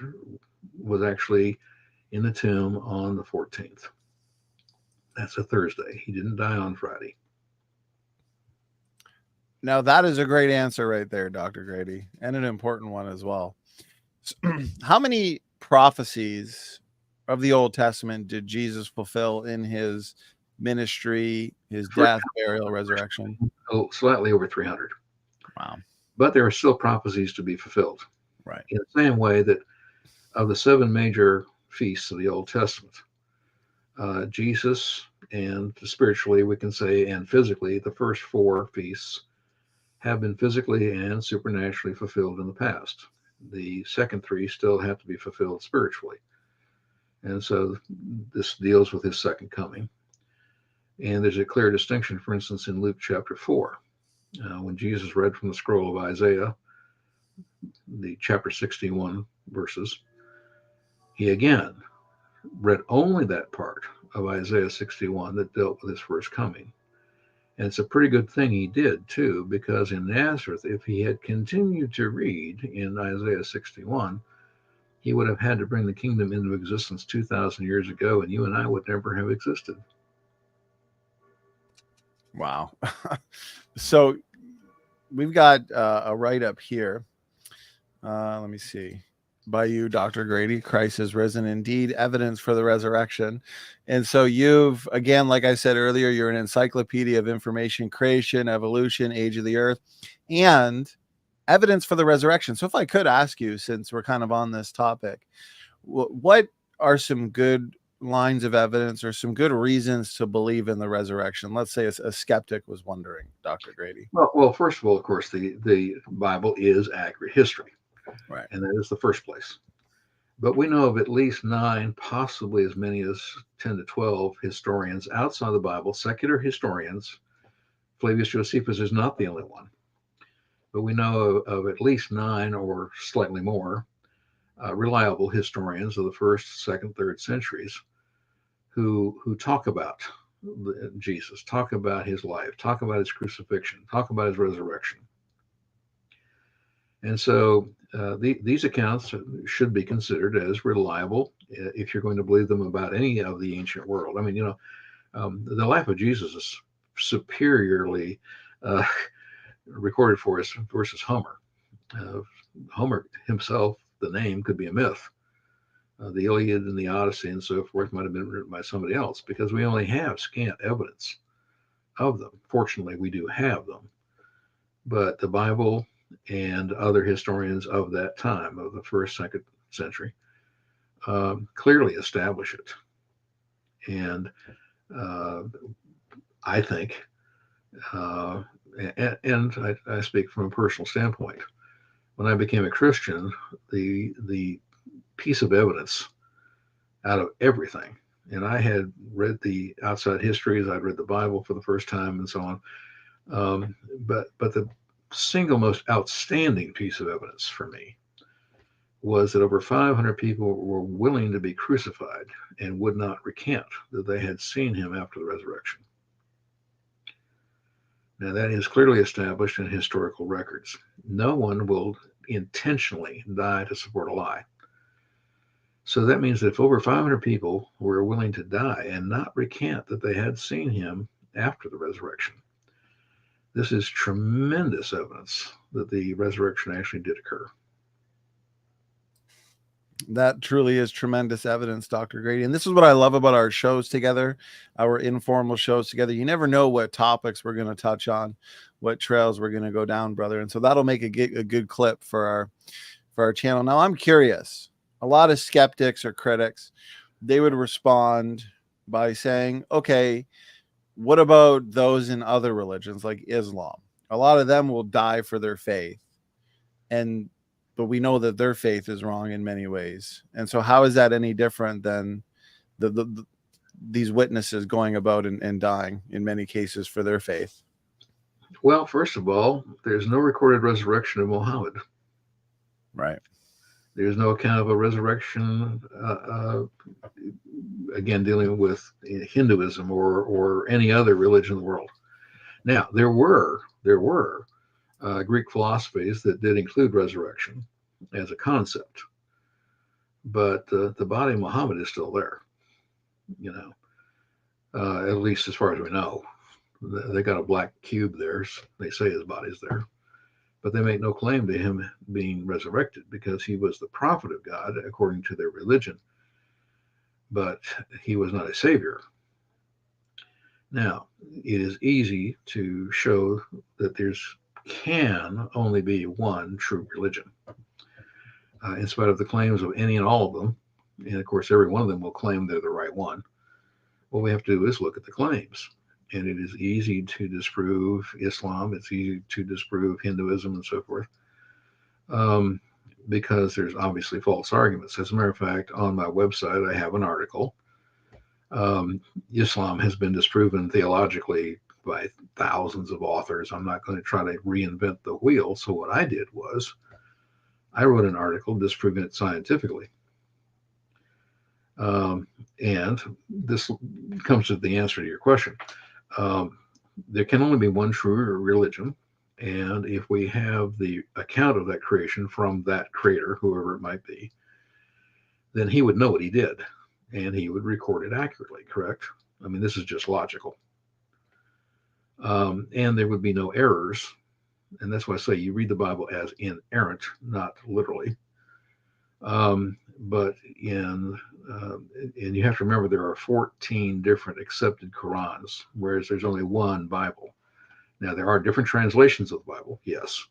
was actually in the tomb on the 14th. That's a Thursday. He didn't die on Friday. Now, that is a great answer right there, Dr. Grady, and an important one as well. How many prophecies of the Old Testament did Jesus fulfill in his ministry, his death, burial, resurrection? Oh, slightly over 300. Wow. But there are still prophecies to be fulfilled. Right. In the same way that of the 7 major feasts of the Old Testament, Jesus, and spiritually, we can say, and physically, the first 4 feasts have been physically and supernaturally fulfilled in the past. The second 3 still have to be fulfilled spiritually. And so this deals with his second coming. And there's a clear distinction, for instance, in Luke chapter 4, when Jesus read from the scroll of Isaiah, the chapter 61 verses, he again read only that part of Isaiah 61 that dealt with his first coming. And it's a pretty good thing he did, too, because in Nazareth, if he had continued to read in Isaiah 61, he would have had to bring the kingdom into existence 2,000 years ago, and you and I would never have existed. Wow. So we've got a write-up here. Let me see. By you, Dr. Grady, Christ is risen indeed, evidence for the resurrection. And so you've, again, like I said earlier, you're an encyclopedia of information, creation, evolution, age of the earth, and evidence for the resurrection. So if I could ask you, since we're kind of on this topic, what are some good lines of evidence or some good reasons to believe in the resurrection? Let's say a skeptic was wondering, Dr. Grady. Well, first of all, of course, the Bible is accurate history. Right. And that is the first place. But we know of at least 9, possibly as many as 10 to 12 historians outside the Bible, secular historians. Flavius Josephus is not the only one. But we know of at least 9 or slightly more reliable historians of the 1st, 2nd, 3rd centuries who talk about Jesus, talk about his life, talk about his crucifixion, talk about his resurrection. And so these accounts should be considered as reliable if you're going to believe them about any of the ancient world. I mean, the life of Jesus is superiorly recorded for us versus Homer. Homer himself, the name could be a myth. The Iliad and the Odyssey and so forth might have been written by somebody else because we only have scant evidence of them. Fortunately, we do have them. But the Bible and other historians of that time, of the 1st, 2nd century, clearly establish it. And I think, and I speak from a personal standpoint, when I became a Christian, the piece of evidence out of everything, and I had read the outside histories, I'd read the Bible for the first time, and so on. But the single most outstanding piece of evidence for me was that over 500 people were willing to be crucified and would not recant that they had seen him after the resurrection. Now, that is clearly established in historical records. No one will intentionally die to support a lie. So that means that if over 500 people were willing to die and not recant that they had seen him after the resurrection, this is tremendous evidence that the resurrection actually did occur. That truly is tremendous evidence, Dr. Grady. And this is what I love about our shows together, our informal shows together. You never know what topics we're going to touch on, what trails we're going to go down, brother. And so that'll make a good clip for our channel. Now, I'm curious. A lot of skeptics or critics, they would respond by saying, okay, what about those in other religions like Islam? A lot of them will die for their faith. But we know that their faith is wrong in many ways. And so how is that any different than these witnesses going about and dying in many cases for their faith? Well, first of all, there's no recorded resurrection of Muhammad. Right. There's no account of a resurrection, again, dealing with Hinduism or any other religion in the world. Now, there were Greek philosophies that did include resurrection as a concept, but the body of Muhammad is still there, at least as far as we know. They got a black cube there. They say his body's there, but they make no claim to him being resurrected because he was the prophet of God according to their religion, but he was not a savior. Now, it is easy to show that can only be one true religion, in spite of the claims of any and all of them. And of course, every one of them will claim they're the right one. What we have to do is look at the claims. And it is easy to disprove Islam. It's easy to disprove Hinduism and so forth, because there's obviously false arguments. As a matter of fact, on my website, I have an article. Islam has been disproven theologically by thousands of authors. I'm not going to try to reinvent the wheel. So what I did was I wrote an article disproving it scientifically. And this comes to the answer to your question. There can only be one true religion. And if we have the account of that creation from that creator, whoever it might be, then he would know what he did and he would record it accurately, correct? I mean, this is just logical. And there would be no errors. And that's why I say you read the Bible as inerrant, not literally. But and you have to remember there are 14 different accepted Qurans, whereas there's only one Bible. Now, there are different translations of the Bible, yes,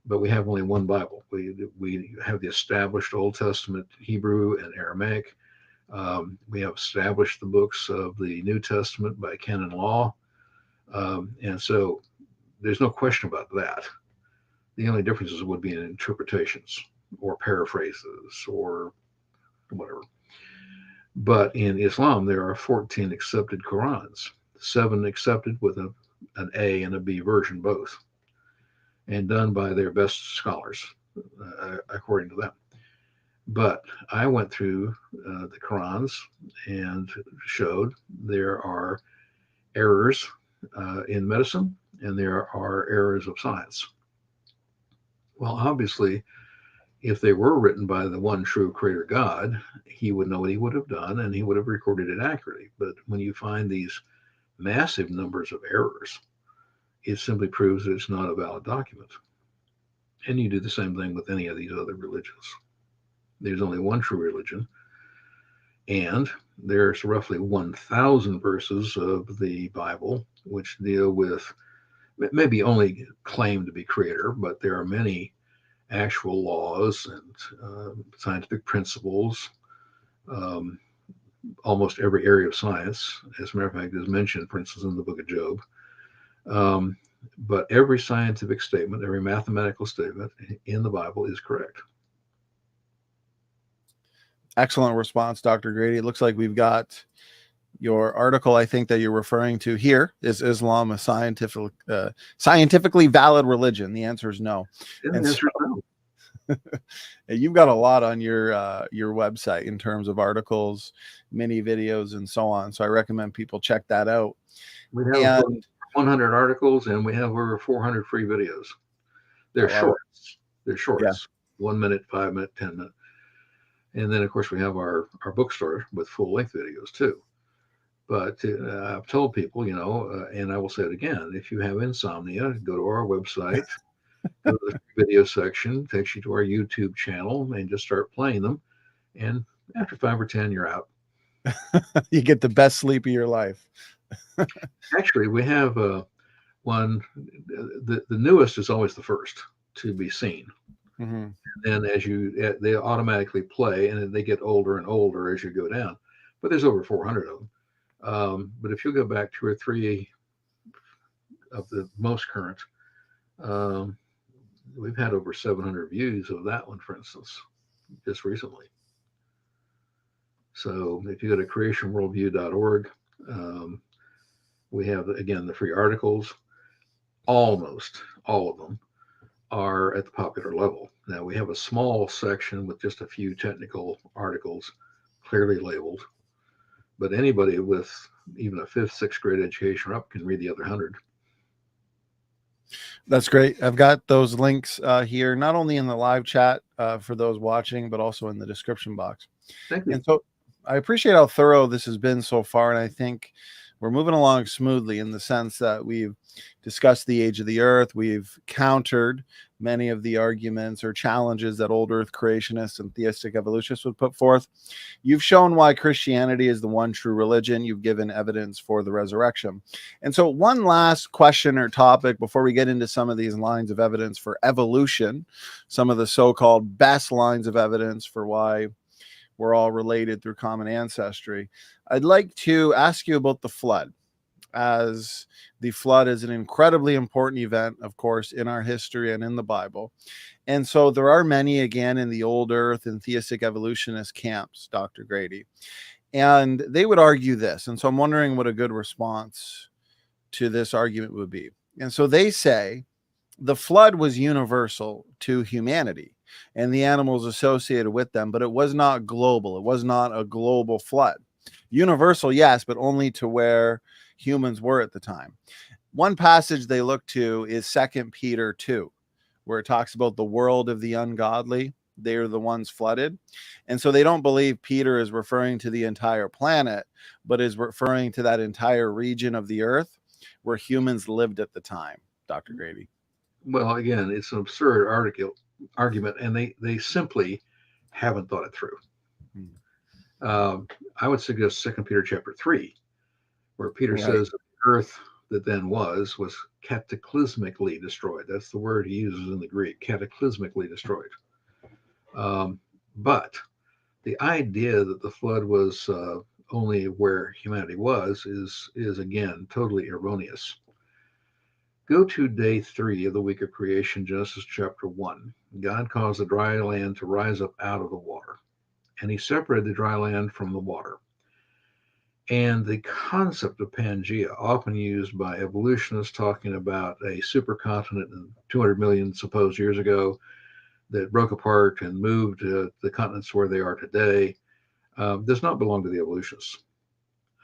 but we have only one Bible. We have the established Old Testament Hebrew and Aramaic. We have established the books of the New Testament by canon law. And so there's no question about that. The only differences would be in interpretations or paraphrases or whatever. But in Islam, there are 14 accepted Qurans, 7 accepted with an A and a B version both, and done by their best scholars, according to them. But I went through the Qurans and showed there are errors in medicine and there are errors of science. Well, obviously, if they were written by the one true creator God, he would know what he would have done and he would have recorded it accurately. But when you find these massive numbers of errors, it simply proves that it's not a valid document. And you do the same thing with any of these other religions. There's only one true religion, and there's roughly 1,000 verses of the Bible which deal with, maybe only claim to be creator, but there are many actual laws and scientific principles. Almost every area of science, as a matter of fact, is mentioned, for instance, in the book of Job. But every scientific statement, every mathematical statement in the Bible is correct. Excellent response, Dr. Grady. It looks like we've got your article. I think that you're referring to here. Is Islam a scientifically valid religion? The answer is no. And the answer is no. You've got a lot on your website in terms of articles, mini videos, and so on. So I recommend people check that out. We have 100 articles, and we have over 400 free videos. They're shorts. They're shorts. 1 minute, 5 minute, 10 minute. And then, of course, we have our bookstore with full-length videos, too. But I've told people, and I will say it again, if you have insomnia, go to our website, go to the video section, takes you to our YouTube channel, and just start playing them. And after 5 or 10, you're out. You get the best sleep of your life. Actually, we have one. The newest is always the first to be seen. Mm-hmm. And then they automatically play, and then they get older and older as you go down. But there's over 400 of them. But if you go back 2 or 3 of the most current, we've had over 700 views of that one, for instance, just recently. So if you go to creationworldview.org, we have, again, the free articles. Almost all of them are at the popular level. Now, we have a small section with just a few technical articles clearly labeled, but anybody with even a 5th, 6th grade education or up can read the other 100. That's great. I've got those links here, not only in the live chat for those watching, but also in the description box. Thank you. And so I appreciate how thorough this has been so far. And I think we're moving along smoothly in the sense that we've discussed the age of the earth. We've countered many of the arguments or challenges that old earth creationists and theistic evolutionists would put forth. You've shown why Christianity is the one true religion. You've given evidence for the resurrection. And so one last question or topic before we get into some of these lines of evidence for evolution, some of the so-called best lines of evidence for why we're all related through common ancestry. I'd like to ask you about the flood, as the flood is an incredibly important event, of course, in our history and in the Bible. And so there are many, again, in the old earth and theistic evolutionist camps, Dr. Grady, and they would argue this. And so I'm wondering what a good response to this argument would be. And so they say the flood was universal to humanity and the animals associated with them, but it was not global. It was not a global flood. Universal, yes, but only to where humans were at the time. One passage they look to is 2 Peter 2, where it talks about the world of the ungodly. They are the ones flooded. And so they don't believe Peter is referring to the entire planet, but is referring to that entire region of the earth where humans lived at the time, Dr. Grady. Well, again, it's an absurd argument, and they simply haven't thought it through. I would suggest 2 Peter chapter 3, where Peter says that the earth that then was cataclysmically destroyed. That's the word he uses in the Greek, cataclysmically destroyed. But the idea that the flood was only where humanity was is again totally erroneous. Go to day 3 of the week of creation, Genesis chapter 1. God caused the dry land to rise up out of the water, and he separated the dry land from the water. And the concept of Pangea, often used by evolutionists talking about a supercontinent 200 million supposed years ago that broke apart and moved the continents where they are today, does not belong to the evolutionists.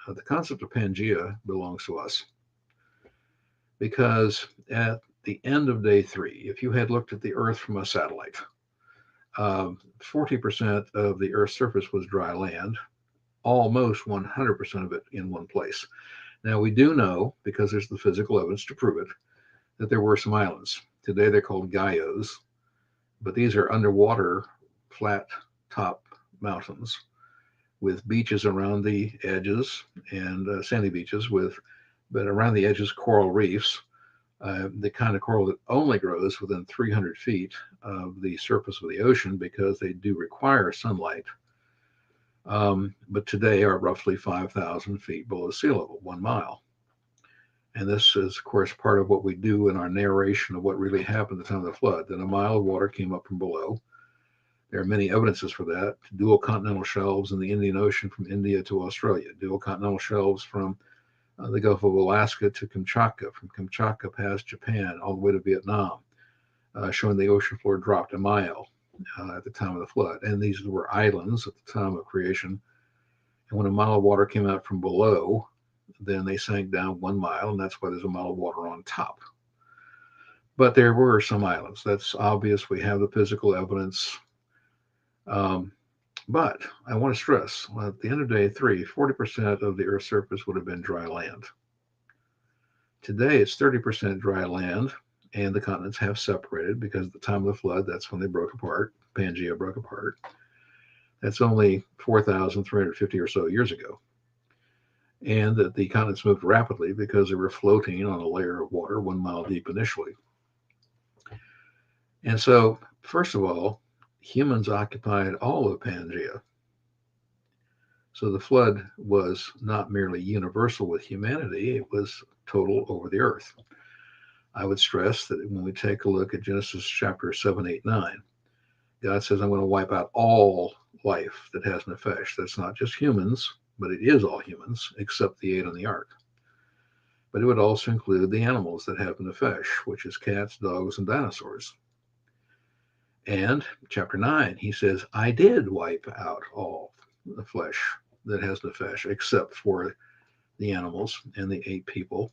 The concept of Pangea belongs to us. Because at the end of day 3, if you had looked at the Earth from a satellite, 40% of the Earth's surface was dry land, almost 100% of it in one place. Now, we do know, because there's the physical evidence to prove it, that there were some islands. Today they're called guyos, but these are underwater, flat top mountains with beaches around the edges and sandy beaches but around the edges, coral reefs, the kind of coral that only grows within 300 feet of the surface of the ocean because they do require sunlight. But today are roughly 5,000 feet below sea level, 1 mile. And this is, of course, part of what we do in our narration of what really happened at the time of the flood. Then a mile of water came up from below. There are many evidences for that. Dual continental shelves in the Indian Ocean from India to Australia, dual continental shelves from the Gulf of Alaska to Kamchatka, from Kamchatka past Japan all the way to Vietnam, showing the ocean floor dropped a mile at the time of the flood. And these were islands at the time of creation. And when a mile of water came out from below, then they sank down 1 mile, and that's why there's a mile of water on top. But there were some islands. That's obvious. We have the physical evidence. But I want to stress, at the end of day 3, 40% of the Earth's surface would have been dry land. Today, it's 30% dry land, and the continents have separated because at the time of the flood, that's when they broke apart. Pangea broke apart. That's only 4,350 or so years ago. And that the continents moved rapidly because they were floating on a layer of water 1 mile deep initially. And so, first of all, humans occupied all of Pangea. So the flood was not merely universal with humanity, it was total over the earth. I would stress that when we take a look at Genesis chapter 7, 8, 9, God says, I'm going to wipe out all life that has nefesh. That's not just humans, but it is all humans, except the 8 on the ark. But it would also include the animals that have nefesh, which is cats, dogs, and dinosaurs. And chapter 9, he says, I did wipe out all the flesh that has nefesh, except for the animals and the 8 people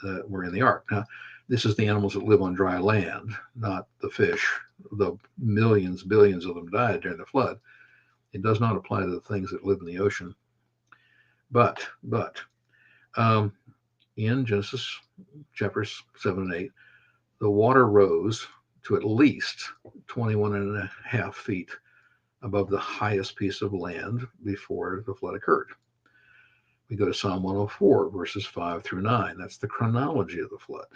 that were in the ark. Now, this is the animals that live on dry land, not the fish. The millions, billions of them died during the flood. It does not apply to the things that live in the ocean. But in Genesis chapters 7 and 8, the water rose to at least 21.5 feet above the highest piece of land before the flood occurred. We go to Psalm 104, verses 5 through 9. That's the chronology of the flood.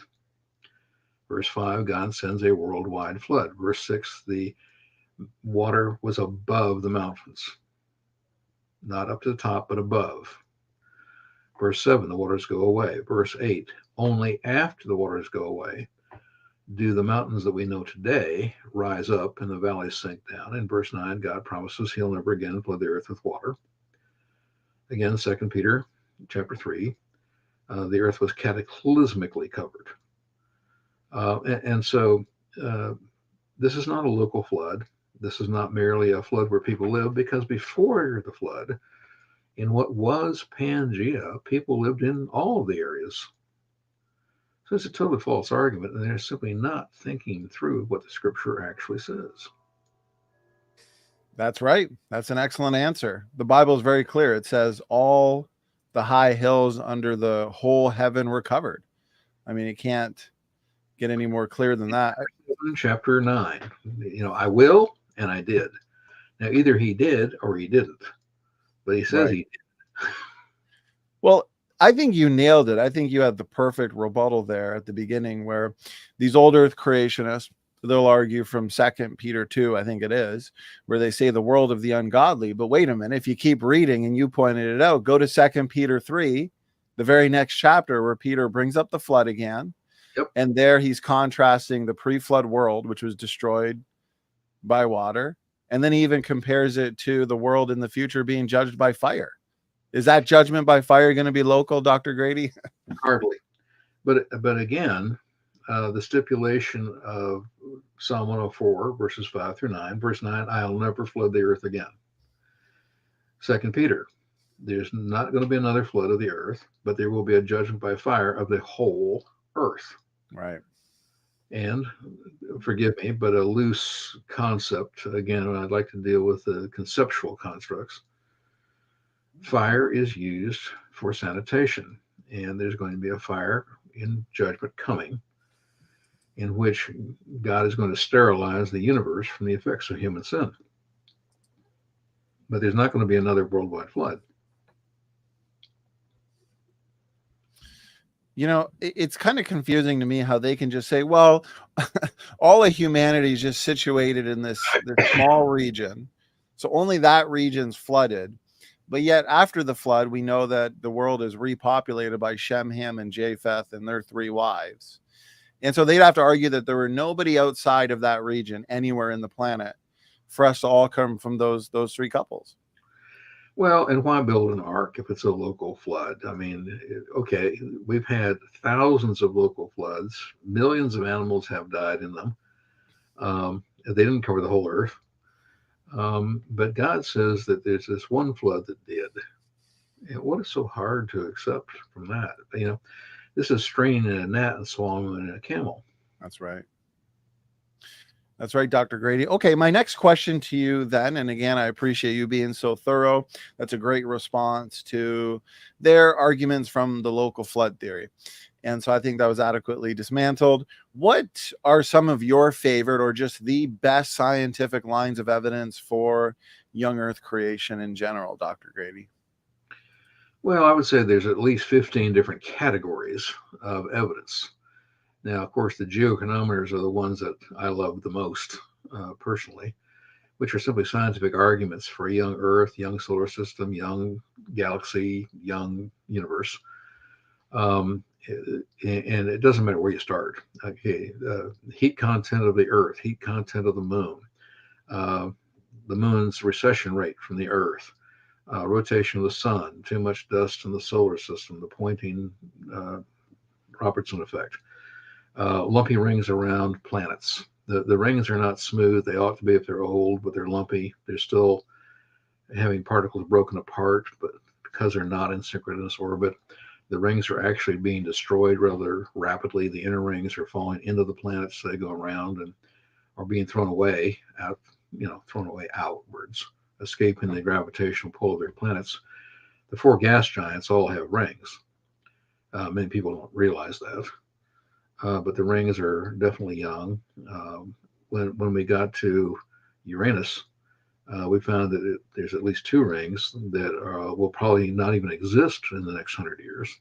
Verse 5, God sends a worldwide flood. Verse 6, the water was above the mountains. Not up to the top, but above. Verse 7, the waters go away. Verse 8, only after the waters go away do the mountains that we know today rise up and the valleys sink down. In verse 9, God promises he'll never again flood the earth with water. Again, 2 Peter chapter 3, the earth was cataclysmically covered. So this is not a local flood. This is not merely a flood where people live, because before the flood, in what was Pangea, people lived in all of the areas. So it's a totally false argument, and they're simply not thinking through what the scripture actually says. That's right. That's an excellent answer. The Bible is very clear. It says all the high hills under the whole heaven were covered. I mean, it can't get any more clear than that. Chapter 9, I will, and I did. Now, either he did or he didn't, but he says he did. Well, I think you nailed it. I think you had the perfect rebuttal there at the beginning, where these old earth creationists, they'll argue from 2 Peter 2, I think it is, where they say the world of the ungodly. But wait a minute, if you keep reading, and you pointed it out, go to 2 Peter 3, the very next chapter, where Peter brings up the flood again. Yep. And there he's contrasting the pre-flood world, which was destroyed by water. And then he even compares it to the world in the future being judged by fire. Is that judgment by fire going to be local, Dr. Grady? Hardly. But again, the stipulation of Psalm 104, verses 5 through 9, verse 9, I'll never flood the earth again. 2 Peter, there's not going to be another flood of the earth, but there will be a judgment by fire of the whole earth. Right. And forgive me, but a loose concept, again, I'd like to deal with the conceptual constructs. Fire is used for sanitation, and there's going to be a fire in judgment coming, in which God is going to sterilize the universe from the effects of human sin. But there's not going to be another worldwide flood. It's kind of confusing to me how they can just say, well, all of humanity is just situated in this small region, so only that region's flooded. But yet after the flood, we know that the world is repopulated by Shem, Ham, and Japheth and their 3 wives. And so they'd have to argue that there were nobody outside of that region anywhere in the planet for us to all come from those 3 couples. Well, and why build an ark if it's a local flood? I mean, okay, we've had thousands of local floods. Millions of animals have died in them. They didn't cover the whole earth. But God says that there's this one flood that did. And what is so hard to accept from that? You know, this is straining in a gnat and swallowing in a camel. That's right. That's right, Dr. Grady. Okay, my next question to you then, and again, I appreciate you being so thorough. That's a great response to their arguments from the local flood theory. And so I think that was adequately dismantled. What are some of your favorite or just the best scientific lines of evidence for young Earth creation in general, Dr. Grady? Well, I would say there's at least 15 different categories of evidence. Now, of course, the geochronometers are the ones that I love the most personally, which are simply scientific arguments for a young Earth, young solar system, young galaxy, young universe. And it doesn't matter where you start. Okay, heat content of the Earth, heat content of the moon's recession rate from the Earth, rotation of the sun, too much dust in the solar system, the Poynting Robertson effect. Lumpy rings around planets. The rings are not smooth. They ought to be if they're old, but they're lumpy. They're still having particles broken apart, but because they're not in synchronous orbit, the rings are actually being destroyed rather rapidly. The inner rings are falling into the planets. They go around and are being thrown away outwards, escaping the gravitational pull of their planets. The 4 gas giants all have rings. Many people don't realize that. But the rings are definitely young. When we got to Uranus, we found that there's at least 2 rings that will probably not even exist in the next 100 years.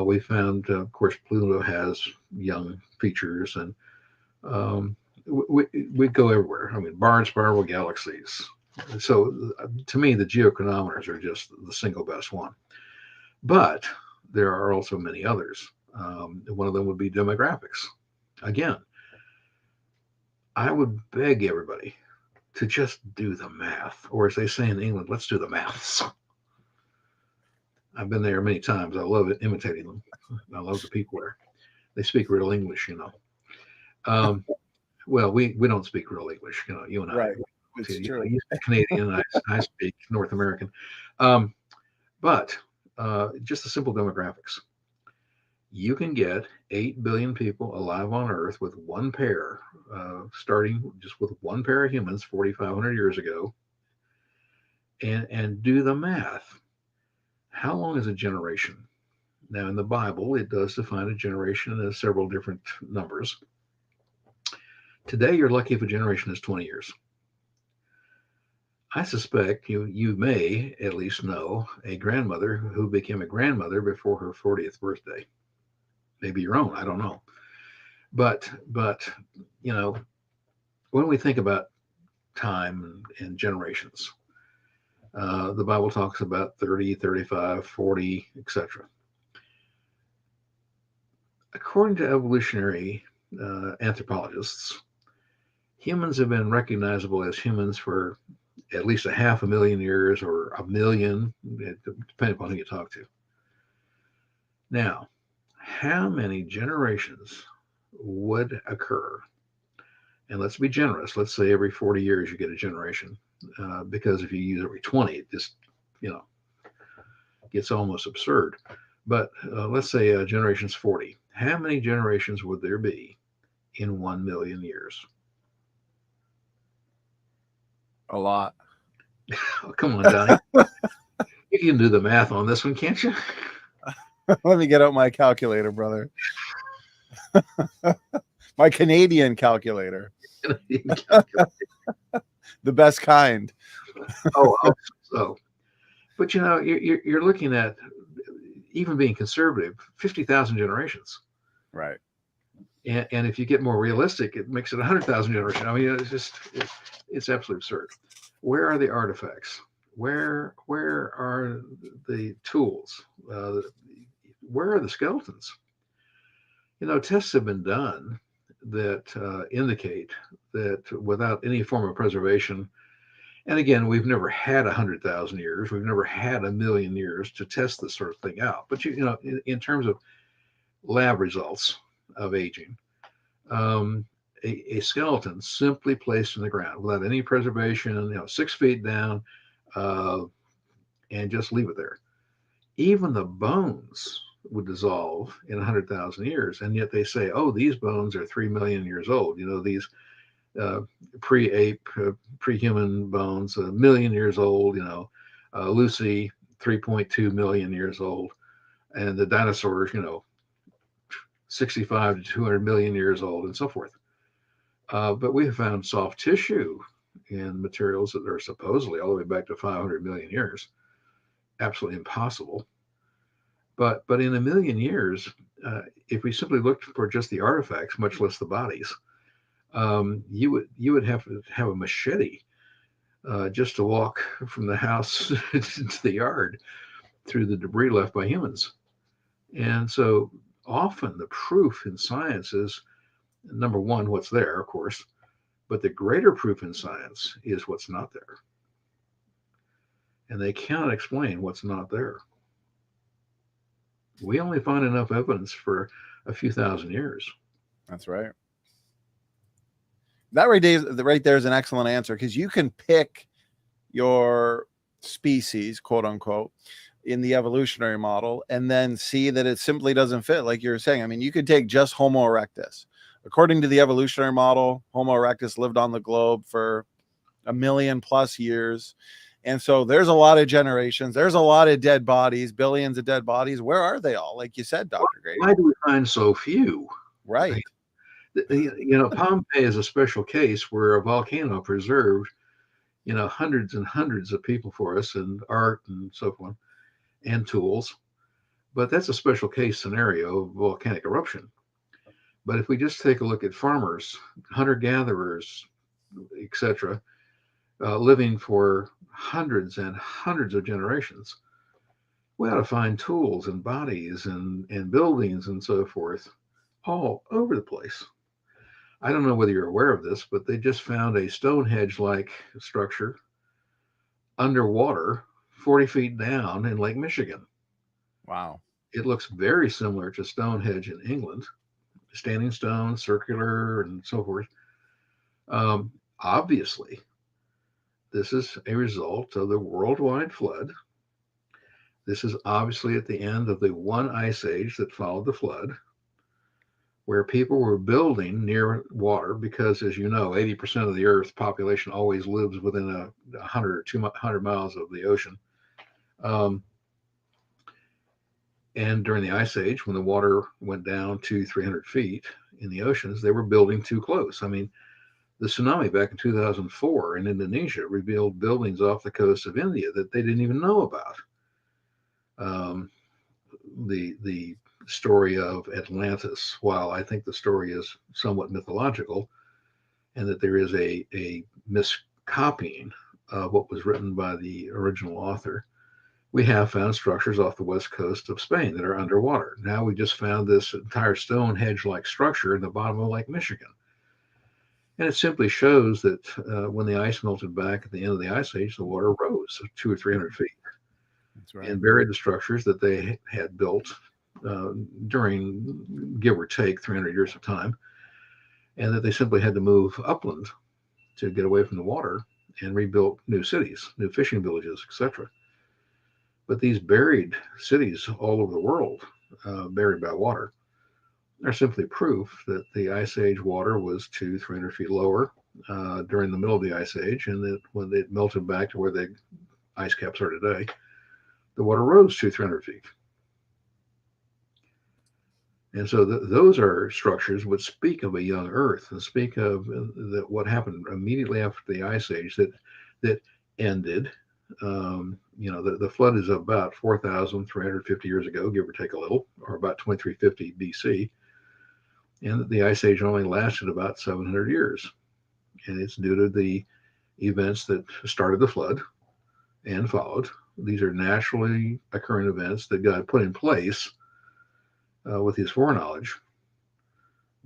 We found, of course, Pluto has young features, and we go everywhere. I mean, barn spiral galaxies. So to me, the geochronometers are just the single best one. But there are also many others. One of them would be demographics. Again, I would beg everybody to just do the math, or as they say in England, let's do the maths. I've been there many times. I love it, imitating them. I love the people there. They speak real English, you know. Well, we don't speak real English, you know, you and I. Right. It's true. You speak Canadian, I speak North American. But just the simple demographics. You can get 8 billion people alive on Earth with one pair, starting just with one pair of humans 4,500 years ago, and do the math. How long is a generation? Now, in the Bible, it does define a generation as several different numbers. Today, you're lucky if a generation is 20 years. I suspect you may at least know a grandmother who became a grandmother before her 40th birthday. Maybe your own, I don't know. But you know, when we think about time and generations, the Bible talks about 30, 35, 40, etc. According to evolutionary anthropologists, humans have been recognizable as humans for at least 500,000 years or 1 million, depending upon who you talk to. Now, how many generations would occur? And let's be generous. Let's say every 40 years you get a generation, because if you use every 20, it just, you know, gets almost absurd. But let's say generation's 40. How many generations would there be in 1 million years? A lot. Oh, come on, Donnie. You can do the math on this one, can't you? Let me get out my calculator, brother. My Canadian calculator. The best kind. So. But you know, you're looking at, even being conservative, 50,000 generations. Right. And if you get more realistic, it makes it 100,000 generations. I mean, it's absolutely absurd. Where are the artifacts? where are the tools? Where are the skeletons? Tests have been done that indicate that without any form of preservation, and again, we've never had 100,000 years, we've never had 1,000,000 years to test this sort of thing out. But in terms of lab results of aging, a skeleton simply placed in the ground without any preservation, 6 feet down, and just leave it there. Even the bones would dissolve in 100,000 years, and yet they say, "Oh, these bones are 3 million years old." These pre-ape, pre-human bones, 1 million years old. Lucy, 3.2 million years old, and the dinosaurs, 65 to 200 million years old, and so forth. But we have found soft tissue in materials that are supposedly all the way back to 500 million years. Absolutely impossible. But in 1,000,000 years, if we simply looked for just the artifacts, much less the bodies, you would have to have a machete just to walk from the house to the yard through the debris left by humans. And so often the proof in science is, number one, what's there, of course, but the greater proof in science is what's not there. And they cannot explain what's not there. We only find enough evidence for a few thousand years. That's right. That right there is an excellent answer, because you can pick your species, quote unquote, in the evolutionary model and then see that it simply doesn't fit. Like you were saying, I mean, you could take just Homo erectus. According to the evolutionary model, Homo erectus lived on the globe for 1,000,000+ years. And so there's a lot of generations. There's a lot of dead bodies, billions of dead bodies. Where are they all? Like you said, Dr. Grady. Why do we find so few? Right. Pompeii is a special case where a volcano preserved, hundreds and hundreds of people for us, and art and so forth, and tools. But that's a special case scenario of volcanic eruption. But if we just take a look at farmers, hunter-gatherers, etc., living for hundreds and hundreds of generations, we ought to find tools and bodies and buildings and so forth all over the place. I don't know whether you're aware of this, but they just found a Stonehenge-like structure underwater, 40 feet down in Lake Michigan. Wow. It looks very similar to Stonehenge in England, standing stone, circular, and so forth. Obviously, this is a result of the worldwide flood. This is obviously at the end of the one ice age that followed the flood, where people were building near water because, as you know, 80% of the Earth's population always lives within 100 or 200 miles of the ocean. And during the ice age, when the water went down to 300 feet in the oceans, they were building too close. I mean, the tsunami back in 2004 in Indonesia revealed buildings off the coast of India that they didn't even know about. The story of Atlantis, while I think the story is somewhat mythological, and that there is a miscopying of what was written by the original author, we have found structures off the west coast of Spain that are underwater. Now we just found this entire Stonehenge-like structure in the bottom of Lake Michigan. And it simply shows that when the ice melted back at the end of the ice age, the water rose 200 or 300 feet. That's right. And buried the structures that they had built during, give or take, 300 years of time, and that they simply had to move upland to get away from the water and rebuild new cities, new fishing villages, etc. But these buried cities all over the world, buried by water, are simply proof that the ice age water was 200-300 feet lower during the middle of the ice age, and that when it melted back to where the ice caps are today, the water rose 200-300 feet. And so those are structures which speak of a young Earth and speak of what happened immediately after the ice age that ended. The flood is about 4,350 years ago, give or take a little, or about 2350 BC. And the ice age only lasted about 700 years. And it's due to the events that started the flood and followed. These are naturally occurring events that God put in place with his foreknowledge,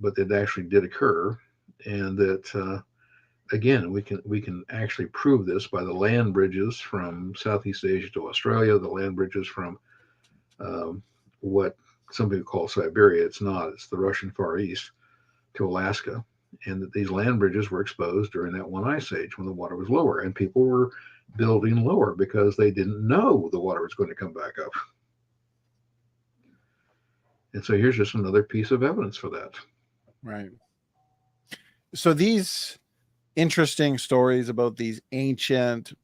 but that actually did occur, and that again we can actually prove this by the land bridges from Southeast Asia to Australia, the land bridges from what some people call Siberia. It's not. It's the Russian Far East to Alaska, and that these land bridges were exposed during that one ice age when the water was lower, and people were building lower because they didn't know the water was going to come back up. And so here's just another piece of evidence for that. Right. So these interesting stories about these ancient,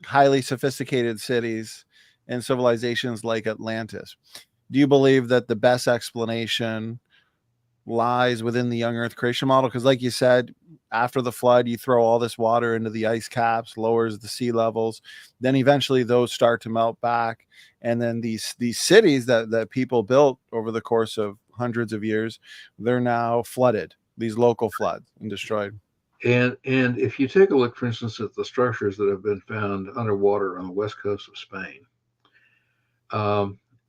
highly sophisticated cities and civilizations like Atlantis, do you believe that the best explanation lies within the young earth creation model? Because like you said, after the flood, you throw all this water into the ice caps, lowers the sea levels, then eventually those start to melt back, and then these cities that people built over the course of hundreds of years, they're now flooded, these local floods, and destroyed. And if you take a look, for instance, at the structures that have been found underwater on the west coast of Spain,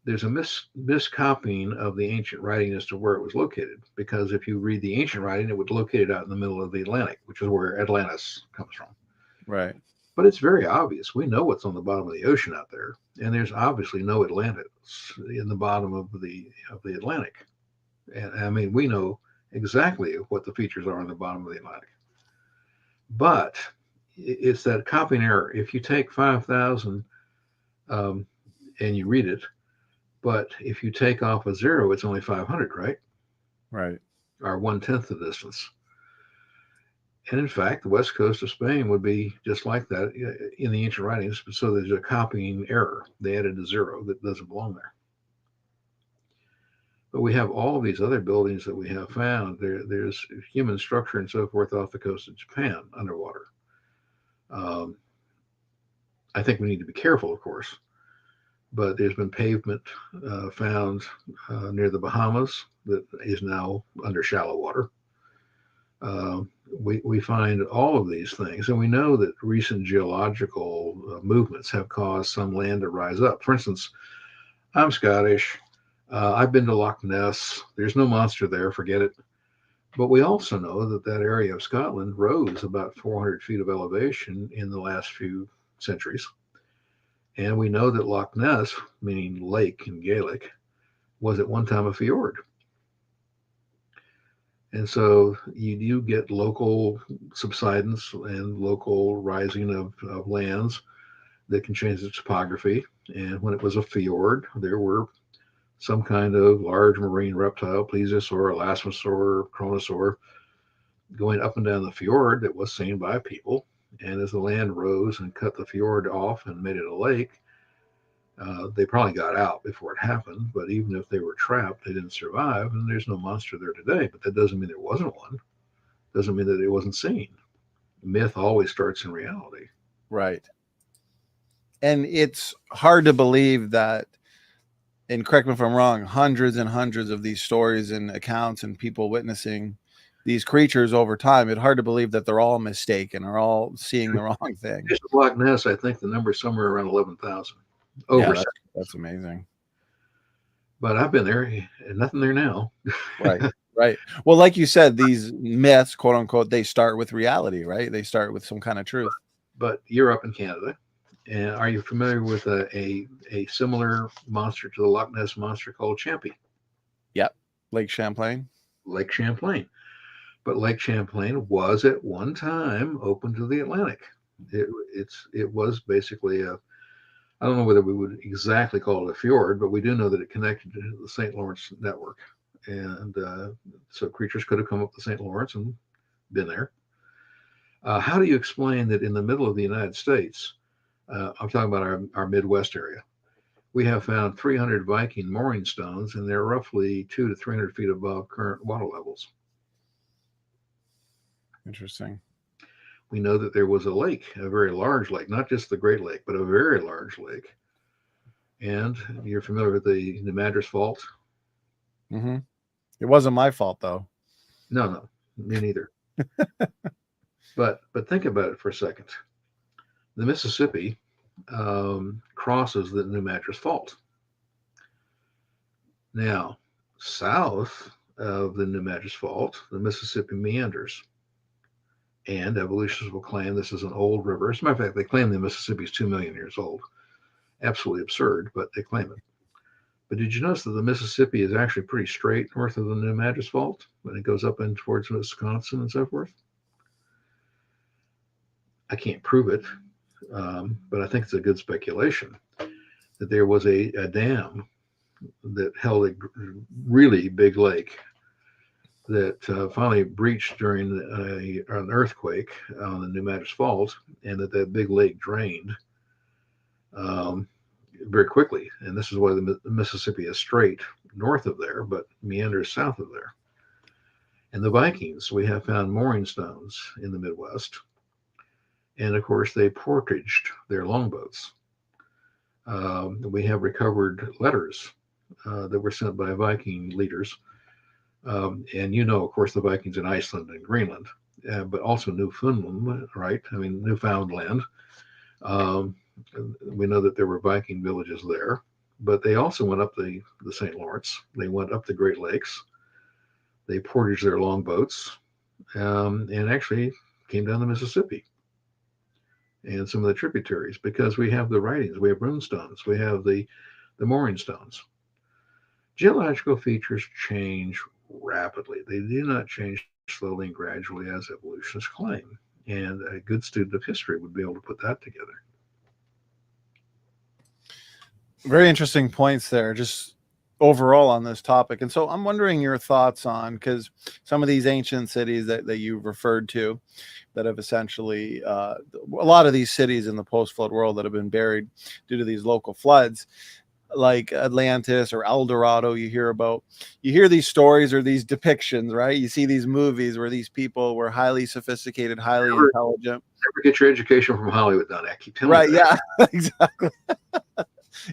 there's a miscopying of the ancient writing as to where it was located. Because if you read the ancient writing, it would locate it out in the middle of the Atlantic, which is where Atlantis comes from. Right. But it's very obvious. We know what's on the bottom of the ocean out there, and there's obviously no Atlantis in the bottom of the Atlantic. And I mean, we know exactly what the features are on the bottom of the Atlantic. But it's that copying error. If you take 5,000 and you read it, but if you take off a zero, it's only 500, right? Right. Or 1/10 the distance. And in fact, the west coast of Spain would be just like that in the ancient writings. So there's a copying error. They added a zero that doesn't belong there. But we have all of these other buildings that we have found. There's human structure and so forth off the coast of Japan underwater. I think we need to be careful, of course. But there's been pavement found near the Bahamas that is now under shallow water. We find all of these things, and we know that recent geological movements have caused some land to rise up. For instance, I'm Scottish. I've been to Loch Ness. There's no monster there, forget it. But we also know that that area of Scotland rose about 400 feet of elevation in the last few centuries. And we know that Loch Ness, meaning lake in Gaelic, was at one time a fjord. And so you do get local subsidence and local rising of lands that can change the topography. And when it was a fjord, there were some kind of large marine reptile, plesiosaur, elasmosaur, chronosaur, going up and down the fjord that was seen by people. And as the land rose and cut the fjord off and made it a lake, they probably got out before it happened. But even if they were trapped, they didn't survive. And there's no monster there today. But that doesn't mean there wasn't one. Doesn't mean that it wasn't seen. Myth always starts in reality. Right. And it's hard to believe that, and correct me if I'm wrong, hundreds and hundreds of these stories and accounts and people witnessing these creatures over time, it's hard to believe that they're all mistaken or all seeing the wrong thing. Just Loch Ness, I think the number is somewhere around 11,000. Yeah, that's amazing. But I've been there, and nothing there now. Right, right. Well, like you said, these myths, quote unquote, they start with reality, right? They start with some kind of truth. But you're up in Canada. And are you familiar with a similar monster to the Loch Ness monster called Champy? Yep. Lake Champlain. Lake Champlain. But Lake Champlain was at one time open to the Atlantic. It was basically I don't know whether we would exactly call it a fjord, but we do know that it connected to the St. Lawrence network. And so creatures could have come up the St. Lawrence and been there. How do you explain that in the middle of the United States, I'm talking about our Midwest area, we have found 300 Viking mooring stones, and they're roughly 200 to 300 feet above current water levels. Interesting. We know that there was a lake, a very large lake, not just the Great Lake, but a very large lake. And you're familiar with the Madras Fault? Mm-hmm. It wasn't my fault, though. No, me neither. But think about it for a second. The Mississippi crosses the New Madras Fault. Now, south of the New Madras Fault, the Mississippi meanders. And evolutionists will claim this is an old river. As a matter of fact, they claim the Mississippi is 2 million years old. Absolutely absurd, but they claim it. But did you notice that the Mississippi is actually pretty straight north of the New Madras Fault when it goes up in towards Wisconsin and so forth? I can't prove it, but I think it's a good speculation that there was a dam that held a really big lake that finally breached during an earthquake on the New Madras Fault, and that big lake drained very quickly. And this is why the Mississippi is straight north of there, but meanders south of there. And the Vikings, we have found mooring stones in the Midwest. And of course, they portaged their longboats. We have recovered letters that were sent by Viking leaders. And you know, of course, the Vikings in Iceland and Greenland, but also Newfoundland, right? I mean, Newfoundland. We know that there were Viking villages there, but they also went up the St. Lawrence. They went up the Great Lakes. They portaged their longboats and actually came down the Mississippi and some of the tributaries, because we have the writings, we have runestones, we have the mooring stones. Geological features change rapidly. They do not change slowly and gradually as evolutionists claim. And a good student of history would be able to put that together. Very interesting points there, just overall on this topic. And so I'm wondering your thoughts on, because some of these ancient cities that you've referred to that have essentially, a lot of these cities in the post-flood world that have been buried due to these local floods, like Atlantis or El Dorado, you hear these stories or these depictions, right? You see these movies where these people were highly sophisticated, highly intelligent. Never get your education from Hollywood, Don. I keep telling right, you that. Yeah, exactly.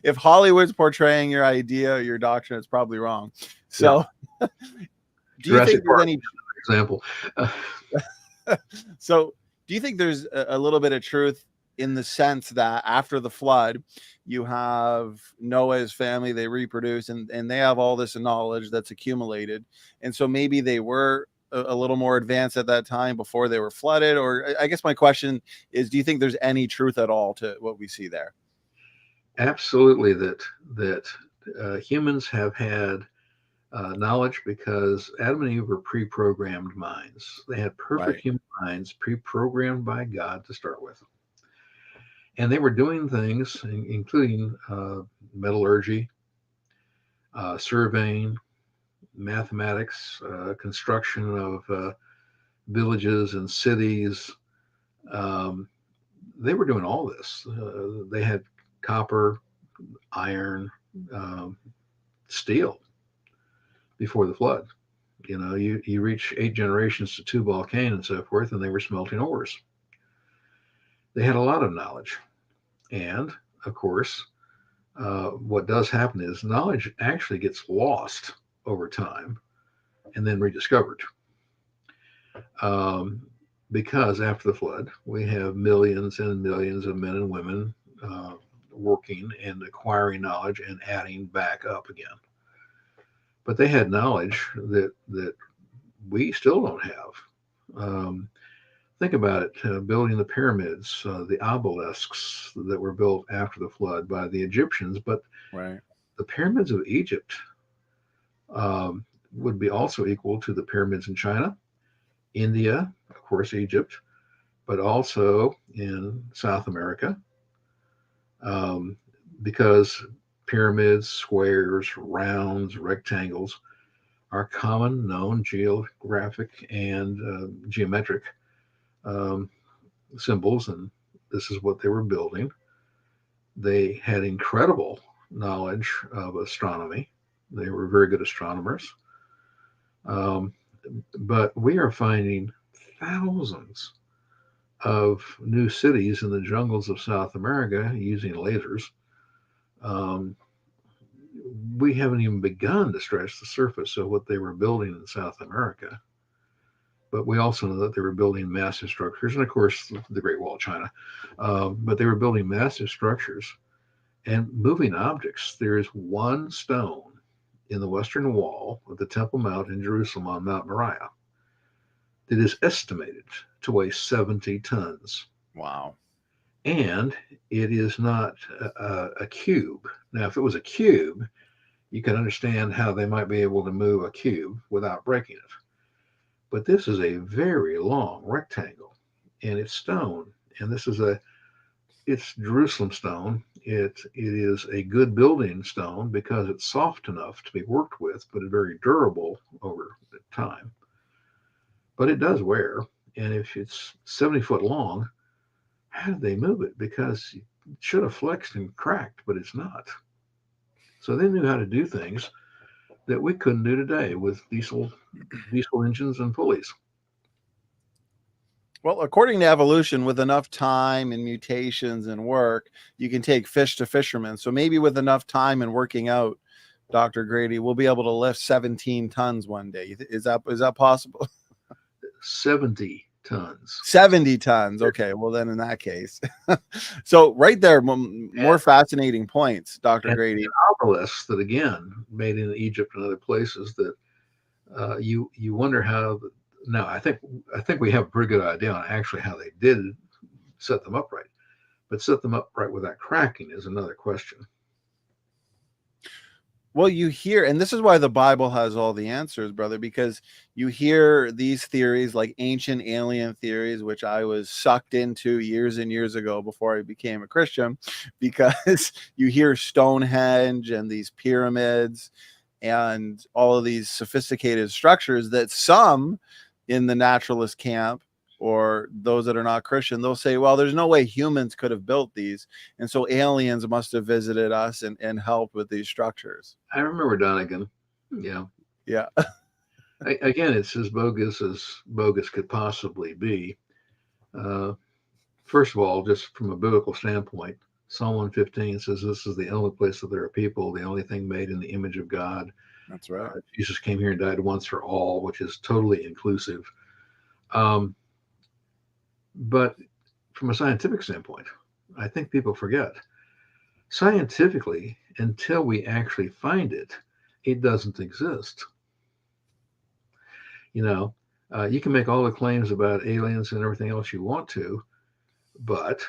If Hollywood's portraying your idea or your doctrine, it's probably wrong. So yeah. Do you think there's any example? So do you think there's a little bit of truth in the sense that after the flood, you have Noah's family, they reproduce and they have all this knowledge that's accumulated. And so maybe they were a little more advanced at that time before they were flooded? Or I guess my question is, do you think there's any truth at all to what we see there? Absolutely, that humans have had knowledge because Adam and Eve were pre-programmed minds. They had perfect human minds, pre-programmed by God to start with. And they were doing things, including metallurgy, surveying, mathematics, construction of villages and cities. They were doing all this. They had copper, iron, steel before the flood. You know, you reach 8 generations to Tubal Cain and so forth, and they were smelting ores. They had a lot of knowledge. And of course, what does happen is knowledge actually gets lost over time and then rediscovered. Because after the flood, we have millions and millions of men and women working and acquiring knowledge and adding back up again. But they had knowledge that we still don't have. Think about it, building the pyramids, the obelisks that were built after the flood by the Egyptians, but the pyramids of Egypt would be also equal to the pyramids in China, India, of course, Egypt, but also in South America, because pyramids, squares, rounds, rectangles are common, known geographic and geometric symbols, and this is what they were building. They had incredible knowledge of astronomy. They were very good astronomers. But we are finding thousands of new cities in the jungles of South America using lasers. We haven't even begun to scratch the surface of what they were building in South America. But we also know that they were building massive structures, and of course, the Great Wall of China. But they were building massive structures and moving objects. There is one stone in the western wall of the Temple Mount in Jerusalem on Mount Moriah that is estimated to weigh 70 tons. Wow. And it is not a cube. Now, if it was a cube, you can understand how they might be able to move a cube without breaking it. But this is a very long rectangle, and it's stone. And it's Jerusalem stone. It is a good building stone because it's soft enough to be worked with, but it's very durable over time. But it does wear. And if it's 70 foot long, how did they move it? Because it should have flexed and cracked, but it's not. So they knew how to do things that we couldn't do today with diesel engines and pulleys. Well, according to evolution, with enough time and mutations and work, you can take fish to fishermen. So maybe with enough time and working out, Dr. Grady, we'll be able to lift 17 tons one day. Is that possible? 70 tons. 70 tons. Okay. Well, then in that case. So right there, more fascinating points, Dr. Grady. Obelisks that, again, made in Egypt and other places that you wonder how. Now, I think we have a pretty good idea on actually how they did set them upright. But set them upright without cracking is another question. Well, you hear, and this is why the Bible has all the answers, brother, because you hear these theories like ancient alien theories, which I was sucked into years and years ago before I became a Christian, because you hear Stonehenge and these pyramids and all of these sophisticated structures that some in the naturalist camp or those that are not Christian, they'll say, well, there's no way humans could have built these. And so aliens must have visited us and helped with these structures. I remember Donegan. Yeah. Yeah. Again, it's as bogus could possibly be. First of all, just from a biblical standpoint, Psalm 115 says this is the only place that there are people, the only thing made in the image of God. That's right. Jesus came here and died once for all, which is totally inclusive. But from a scientific standpoint, I think people forget. Scientifically, until we actually find it, it doesn't exist. You can make all the claims about aliens and everything else you want to, but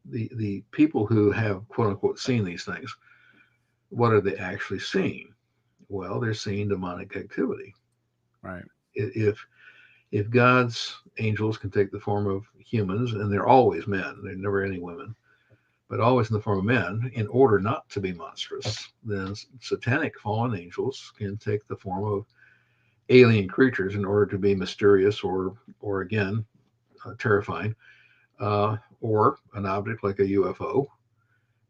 the people who have quote unquote seen these things, what are they actually seeing? Well, they're seeing demonic activity. Right. If God's angels can take the form of humans, and they're always men, they're never any women, but always in the form of men, in order not to be monstrous, then satanic fallen angels can take the form of alien creatures in order to be mysterious or again, terrifying, or an object like a UFO,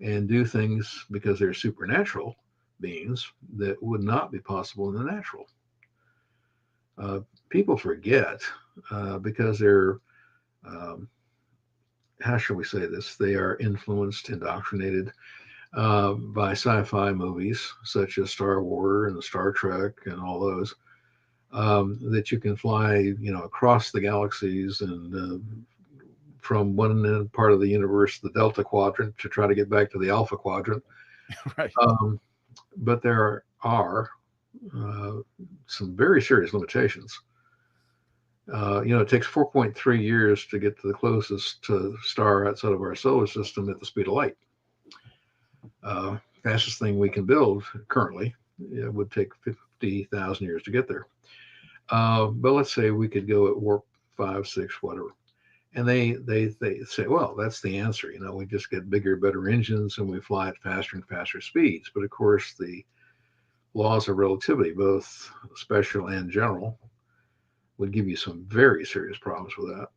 and do things because they're supernatural beings that would not be possible in the natural. People forget because they're, how shall we say this? They are influenced, indoctrinated by sci-fi movies such as Star Wars and Star Trek and all those, that you can fly, across the galaxies and from one part of the universe, the Delta Quadrant, to try to get back to the Alpha Quadrant. Right. But there are some very serious limitations. It takes 4.3 years to get to the closest star outside of our solar system at the speed of light. Fastest thing we can build currently, it would take 50,000 years to get there. But let's say we could go at warp 5, 6, whatever. And they say, well, that's the answer. We just get bigger, better engines and we fly at faster and faster speeds. But of course, the laws of relativity, both special and general, would give you some very serious problems with that.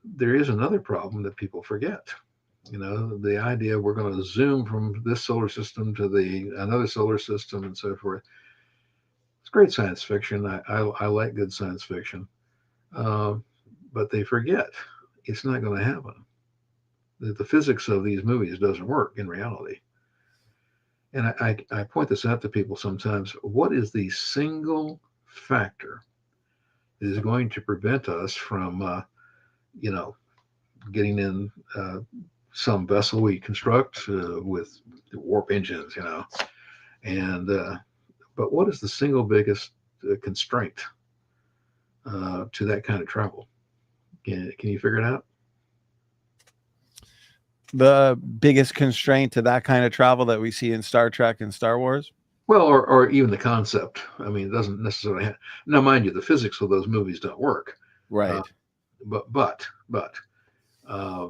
There is another problem that people forget. The idea we're going to zoom from this solar system to another solar system and so forth. It's great science fiction. I like good science fiction. But they forget it's not going to happen. The physics of these movies doesn't work in reality. And I point this out to people sometimes. What is the single factor that is going to prevent us from, getting in some vessel we construct with warp engines, and but what is the single biggest constraint to that kind of travel? Can you figure it out? The biggest constraint to that kind of travel that we see in Star Trek and Star Wars? Well, or even the concept. I mean, it doesn't necessarily have, now, mind you, the physics of those movies don't work. Right. But uh,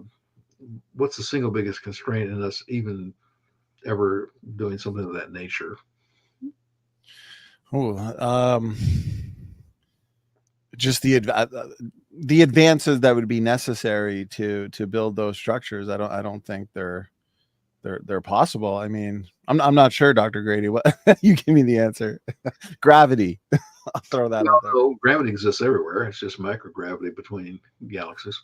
what's the single biggest constraint in us even ever doing something of that nature? Just the advances that would be necessary to build those structures. I don't think they're possible. I mean, I'm not sure, Dr. Grady. What you give me the answer? Gravity. I'll throw that out there. No, gravity exists everywhere. It's just microgravity between galaxies,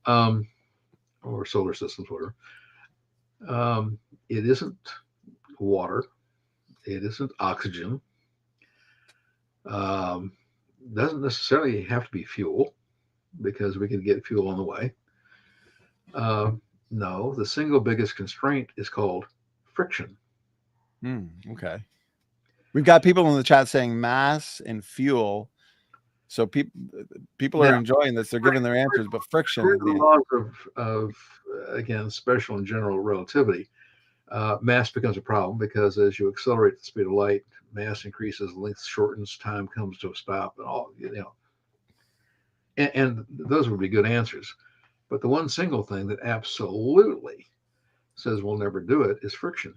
or solar systems, whatever. It isn't water. It isn't oxygen. Doesn't necessarily have to be fuel, because we can get fuel on the way. No, the single biggest constraint is called friction. Okay. We've got people in the chat saying mass and fuel. So people are enjoying this. They're giving their answers, but friction is the laws of again, special and general relativity. Mass becomes a problem because as you accelerate the speed of light, mass increases, length shortens, time comes to a stop, and all, and those would be good answers. But the one single thing that absolutely says we'll never do it is friction.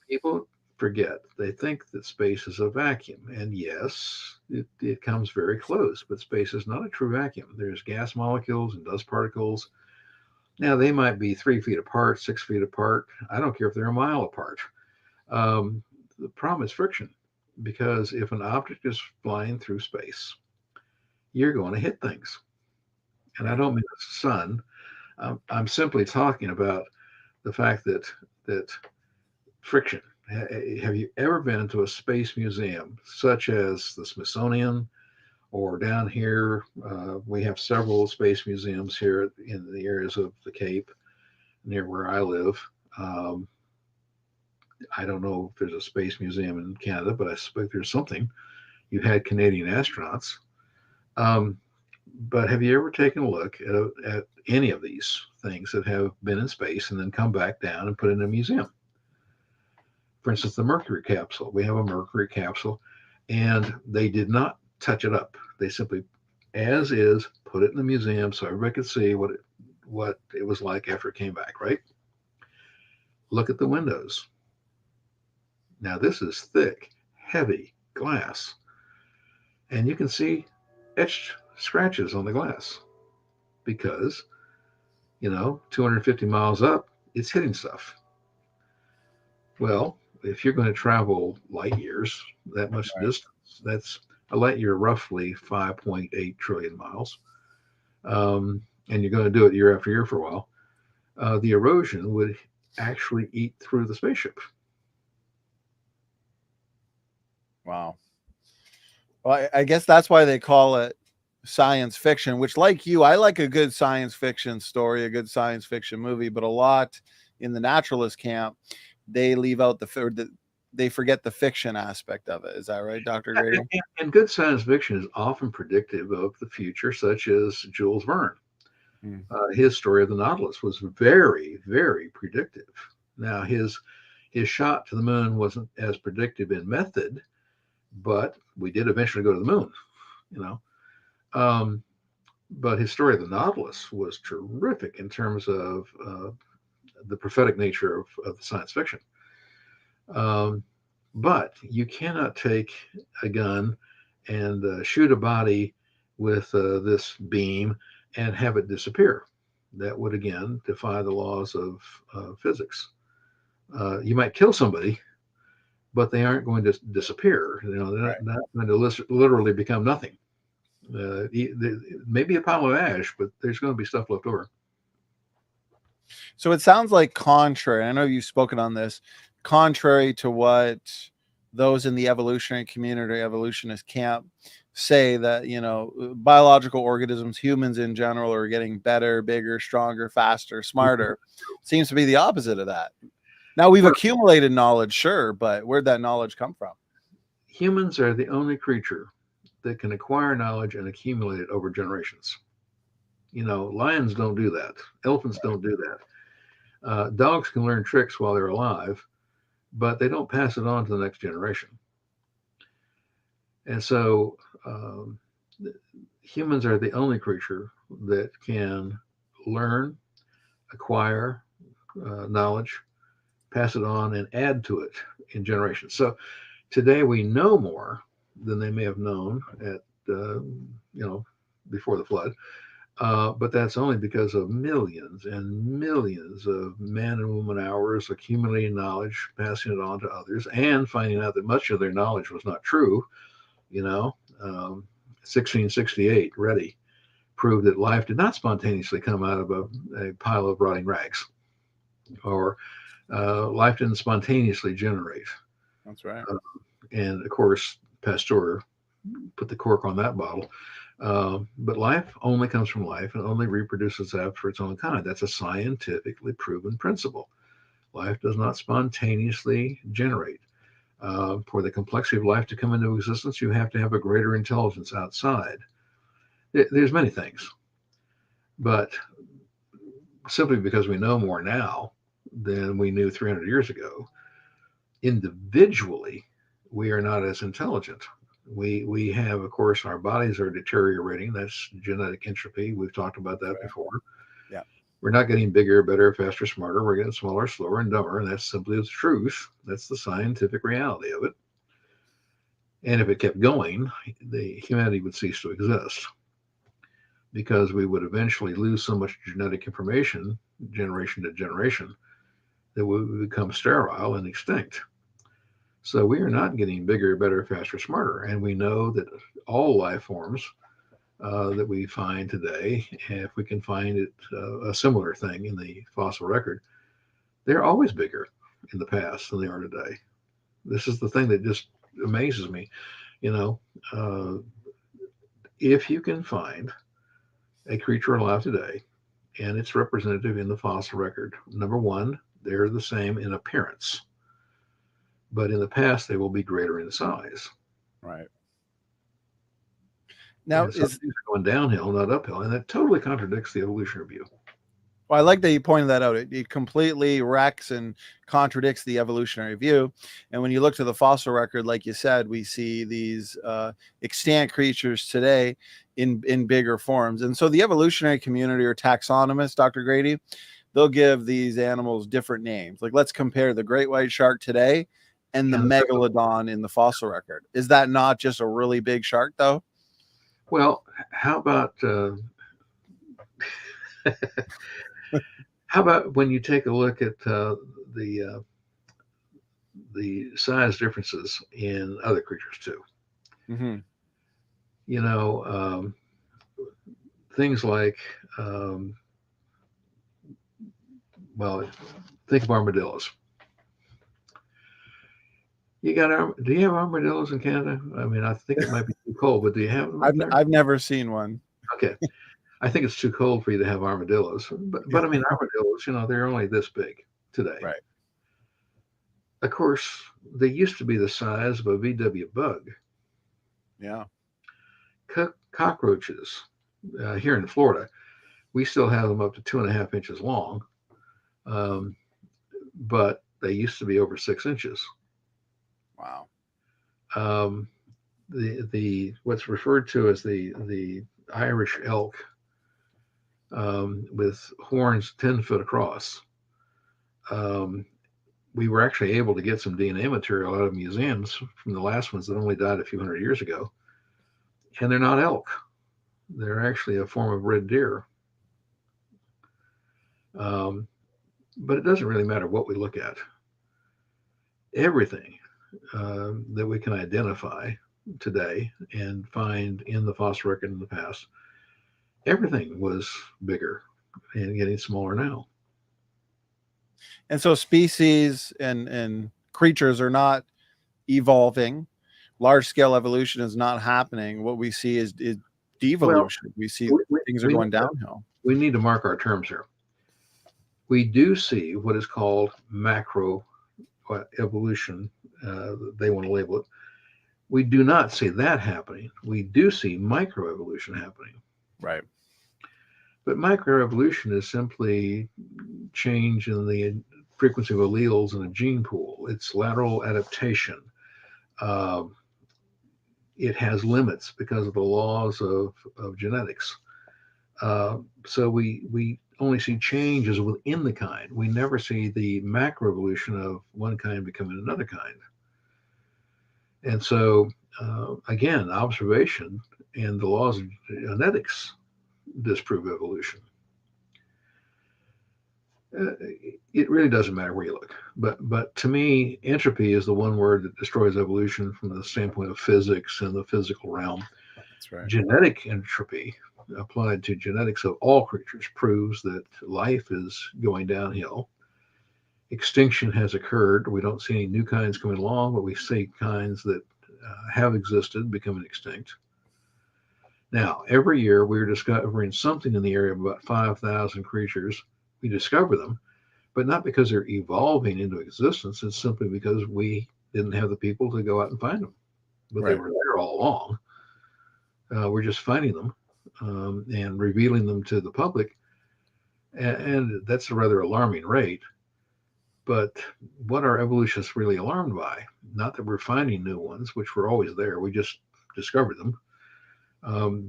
People forget. They think that space is a vacuum. And yes, it comes very close, but space is not a true vacuum. There's gas molecules and dust particles. Now, they might be 3 feet apart, 6 feet apart. I don't care if they're a mile apart. The problem is friction, because if an object is flying through space, you're going to hit things. And I don't mean the sun. I'm simply talking about the fact that friction. Have you ever been to a space museum, such as the Smithsonian, or down here? We have several space museums here in the areas of the Cape, near where I live. I don't know if there's a space museum in Canada, but I suspect there's something. You had Canadian astronauts. But have you ever taken a look at any of these things that have been in space and then come back down and put in a museum? For instance, the Mercury capsule. We have a Mercury capsule, and they did not touch it up. They simply, as is, put it in the museum so everybody could see what it was like after it came back, right? Look at the windows. Now, this is thick, heavy glass, and you can see etched scratches on the glass because, 250 miles up, it's hitting stuff. Well, if you're going to travel light years, that much distance, that's a light year, roughly 5.8 trillion miles, and you're going to do it year after year for a while, the erosion would actually eat through the spaceship. Wow. Well, I guess that's why they call it science fiction, which, like you, I like a good science fiction story, a good science fiction movie, but a lot in the naturalist camp, they leave out they forget the fiction aspect of it. Is that right, Dr. Grady? And good science fiction is often predictive of the future, such as Jules Verne. His story of the Nautilus was very, very predictive. Now, his shot to the moon wasn't as predictive in method, but we did eventually go to the moon, but his story of the Nautilus was terrific in terms of the prophetic nature of the science fiction. But you cannot take a gun and shoot a body with this beam and have it disappear. That would, again, defy the laws of physics. You might kill somebody, but they aren't going to disappear. They're not going to literally become nothing. Maybe a pile of ash, but there's going to be stuff left over. So it sounds like contrary. I know you've spoken on this. Contrary to what those in the evolutionary community, evolutionist camp, say that, you know, biological organisms, humans in general, are getting better, bigger, stronger, faster, smarter. Seems to be the opposite of that. Now, we've accumulated knowledge, sure, but where'd that knowledge come from? Humans are the only creature that can acquire knowledge and accumulate it over generations. You know, lions don't do that. Elephants don't do that. Dogs can learn tricks while they're alive, but they don't pass it on to the next generation. And so humans are the only creature that can learn, acquire knowledge, pass it on, and add to it in generations. So today we know more than they may have known at, before the flood. But that's only because of millions and millions of man and woman hours accumulating knowledge, passing it on to others, and finding out that much of their knowledge was not true. 1668, Reddy proved that life did not spontaneously come out of a pile of rotting rags, or life didn't spontaneously generate. That's right. And of course, Pasteur put the cork on that bottle. But life only comes from life and only reproduces after its own kind. That's a scientifically proven principle. Life does not spontaneously generate. For the complexity of life to come into existence, you have to have a greater intelligence outside. There's many things, but simply because we know more now than we knew 300 years ago, individually, we are not as intelligent. We have, of course, our bodies are deteriorating. That's genetic entropy. We've talked about that before. Yeah. We're not getting bigger, better, faster, smarter. We're getting smaller, slower, and dumber. And that's simply the truth. That's the scientific reality of it. And if it kept going, the humanity would cease to exist, because we would eventually lose so much genetic information, generation to generation, that we would become sterile and extinct. So we are not getting bigger, better, faster, smarter. And we know that all life forms that we find today, if we can find it a similar thing in the fossil record, they're always bigger in the past than they are today. This is the thing that just amazes me. If you can find a creature alive today and it's representative in the fossil record, number one, they're the same in appearance, but in the past they will be greater in size. Right. Now things are going downhill, not uphill, and that totally contradicts the evolutionary view. Well, I like that you pointed that out. It completely wrecks and contradicts the evolutionary view. And when you look to the fossil record, like you said, we see these extant creatures today in bigger forms. And so the evolutionary community, or taxonomists, Dr. Grady, they'll give these animals different names. Like, let's compare the great white shark today and the megalodon in the fossil record. Is that not just a really big shark, though? Well, how about when you take a look at the size differences in other creatures too? Mm-hmm. Things like, think of armadillos. Do you have armadillos in Canada? I mean, I think it might be too cold, but do you have them? I've never seen one. Okay. I think it's too cold for you to have armadillos. But I mean, armadillos, they're only this big today. Right. Of course, they used to be the size of a VW bug. Yeah. Cockroaches here in Florida, we still have them up to 2.5 inches long. But they used to be over 6 inches. Wow. The what's referred to as the Irish elk, with horns 10 foot across. We were actually able to get some DNA material out of museums from the last ones that only died a few hundred years ago. And they're not elk. They're actually a form of red deer. But it doesn't really matter what we look at. Everything that we can identify today and find in the fossil record in the past, everything was bigger and getting smaller now. And so species and creatures are not evolving. Large scale evolution is not happening. What we see is Well, devolution. We see things are we going downhill. we need to mark our terms here. We do see what is called macro evolution. They want to label it. We do not see that happening. We do see microevolution happening. Right. But microevolution is simply change in the frequency of alleles in a gene pool. It's lateral adaptation. It has limits because of the laws of genetics. So we only see changes within the kind. We never see the macroevolution of one kind becoming another kind. And so, again, observation and the laws of genetics disprove evolution. It really doesn't matter where you look. But to me, entropy is the one word that destroys evolution from the standpoint of physics and the physical realm. That's right. Genetic entropy applied to genetics of all creatures proves that life is going downhill. Extinction has occurred. We don't see any new kinds coming along, but we see kinds that have existed becoming extinct. Now, every year we're discovering something in the area of about 5,000 creatures. We discover them, but not because they're evolving into existence. It's simply because we didn't have the people to go out and find them, but they were there all along. We're just finding them and revealing them to the public. And that's a rather alarming rate. But what are evolutionists really alarmed by? Not that we're finding new ones, which were always there. We just discovered them.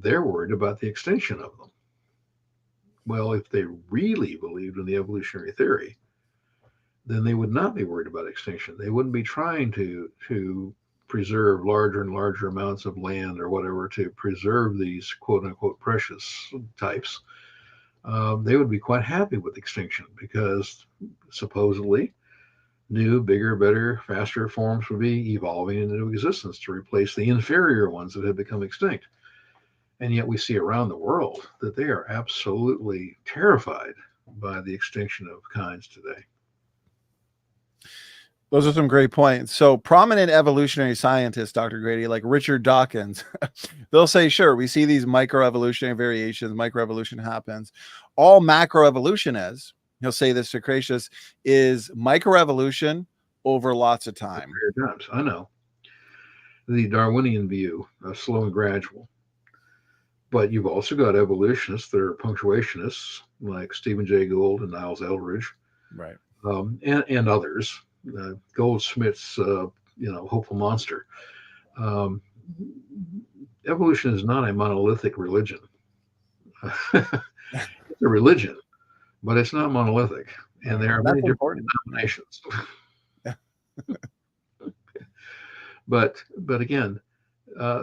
They're worried about the extinction of them. Well, if they really believed in the evolutionary theory, then they would not be worried about extinction. They wouldn't be trying to preserve larger and larger amounts of land or whatever to preserve these quote unquote precious types. They would be quite happy with extinction because supposedly new, bigger, better, faster forms would be evolving into existence to replace the inferior ones that have become extinct. And yet we see around the world that they are absolutely terrified by the extinction of kinds today. Those are some great points. So prominent evolutionary scientists, Dr. Grady, like Richard Dawkins, they'll say, sure, we see these microevolutionary variations, microevolution happens. All macroevolution is, he'll say this to Cratius, is microevolution over lots of time. I know. The Darwinian view of slow and gradual. But you've also got evolutionists that are punctuationists, like Stephen Jay Gould and Niles Eldredge, right? And others. Goldsmith's, hopeful monster. Evolution is not a monolithic religion. It's a religion, but it's not monolithic, and there are many different denominations. But again,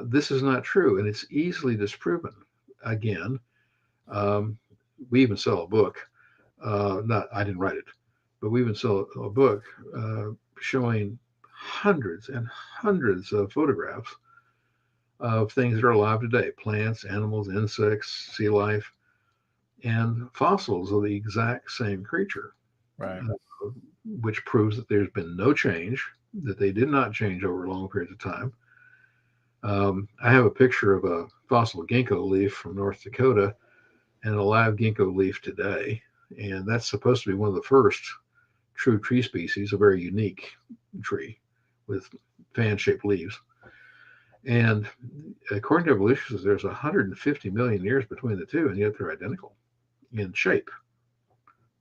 this is not true, and it's easily disproven. Again, we even sell a book. I didn't write it, but we even sell a book showing hundreds and hundreds of photographs of things that are alive today: plants, animals, insects, sea life, and fossils of the exact same creature. Right. Which proves that there's been no change, that they did not change over long periods of time. I have a picture of a fossil ginkgo leaf from North Dakota and a live ginkgo leaf today. And that's supposed to be one of the first true tree species, a very unique tree with fan-shaped leaves. And according to evolutionists, there's 150 million years between the two, and yet they're identical in shape.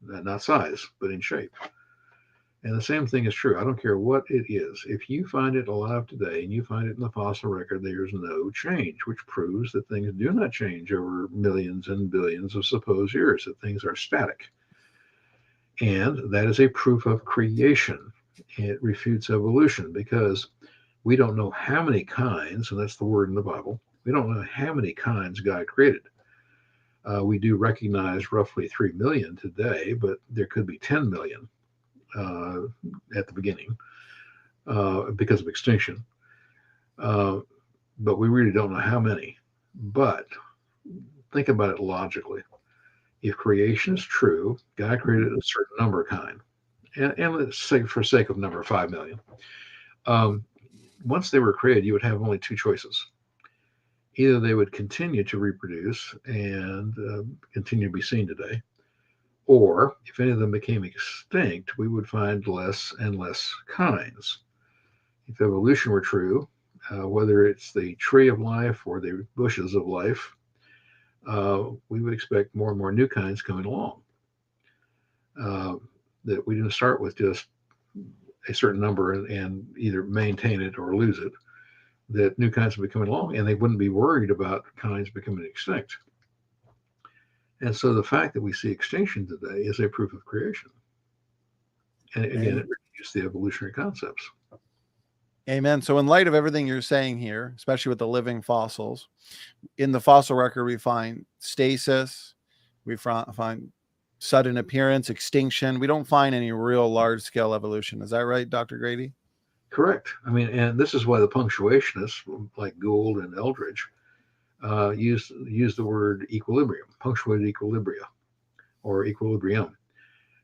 Not size, but in shape. And the same thing is true. I don't care what it is. If you find it alive today and you find it in the fossil record, there's no change, which proves that things do not change over millions and billions of supposed years, that things are static. And that is a proof of creation. It refutes evolution because we don't know how many kinds, and that's the word in the Bible, we don't know how many kinds God created. We do recognize roughly 3 million today, but there could be 10 million. At the beginning because of extinction. But we really don't know how many. But think about it logically. If creation is true, God created a certain number of kind. And let's say for sake of number 5 million. once they were created, you would have only two choices. Either they would continue to reproduce and continue to be seen today, or if any of them became extinct, we would find less and less kinds. If evolution were true, whether it's the tree of life or the bushes of life, we would expect more and more new kinds coming along. Uh, that we didn't start with just a certain number and either maintain it or lose it. That new kinds would be coming along, and they wouldn't be worried about kinds becoming extinct. And so the fact that we see extinction today is a proof of creation. And again, it refutes the evolutionary concepts. Amen. So in light of everything you're saying here, especially with the living fossils, in the fossil record, we find stasis, we find sudden appearance, extinction. We don't find any real large scale evolution. Is that right, Dr. Grady? Correct. I mean, and this is why the punctuationists like Gould and Eldridge use the word equilibrium, punctuated equilibria or equilibrium,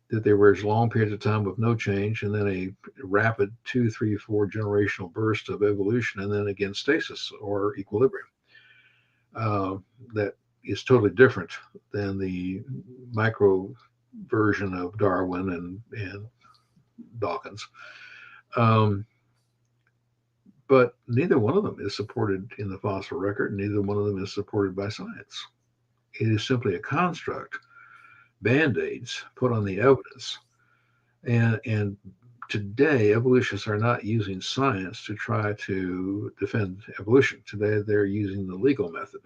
that there was long periods of time with no change and then a rapid 2, 3, 4 generational burst of evolution and then again stasis or equilibrium. That is totally different than the micro version of Darwin and Dawkins. But neither one of them is supported in the fossil record. Neither one of them is supported by science. It is simply a construct, band-aids put on the evidence. And today, evolutionists are not using science to try to defend evolution. Today, they're using the legal method.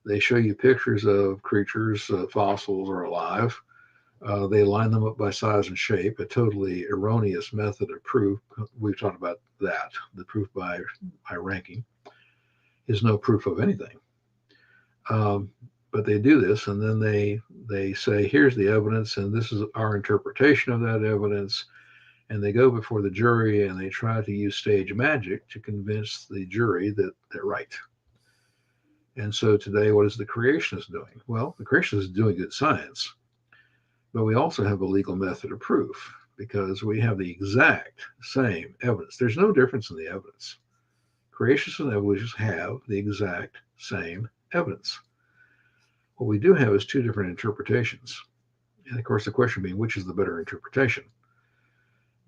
They show you pictures of creatures, fossils or alive. They line them up by size and shape, a totally erroneous method of proof. We've talked about that. The proof by ranking is no proof of anything. But they do this, and then they say, here's the evidence, and this is our interpretation of that evidence. And they go before the jury, and they try to use stage magic to convince the jury that they're right. And so today, what is the creationist doing? Well, the creationist is doing good science. But we also have a legal method of proof because we have the exact same evidence. There's no difference in the evidence. Creationists and evolutionists have the exact same evidence. What we do have is two different interpretations. And of course, the question being, which is the better interpretation?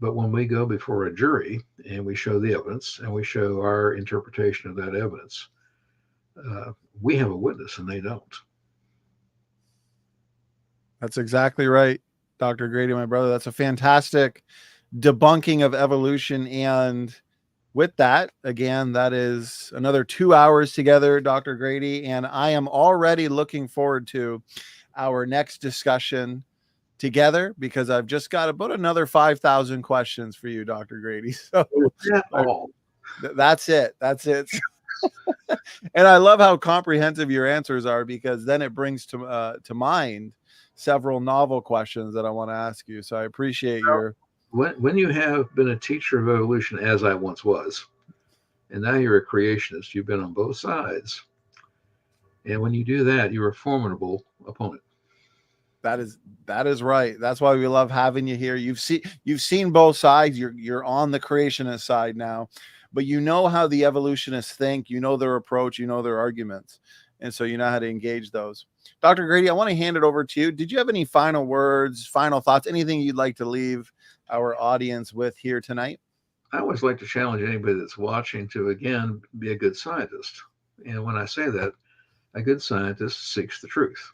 But when we go before a jury and we show the evidence and we show our interpretation of that evidence, we have a witness and they don't. That's exactly right, Dr. Grady, my brother. That's a fantastic debunking of evolution. And with that, again, that is another 2 hours together, Dr. Grady. And I am already looking forward to our next discussion together because I've just got about another 5,000 questions for you, Dr. Grady. So that's it. That's it. And I love how comprehensive your answers are because then it brings to mind several novel questions that I want to ask you. So I appreciate your. When you have been a teacher of evolution, as I once was, and now you're a creationist, you've been on both sides. And when you do that, you're a formidable opponent. That is right. That's why we love having you here. You've seen both sides. You're on the creationist side now, but you know how the evolutionists think, you know their approach, you know their arguments. And so you know how to engage those. Dr. Grady, I want to hand it over to you. Did you have any final words, final thoughts, anything you'd like to leave our audience with here tonight? I always like to challenge anybody that's watching to, again, be a good scientist. And when I say that, a good scientist seeks the truth.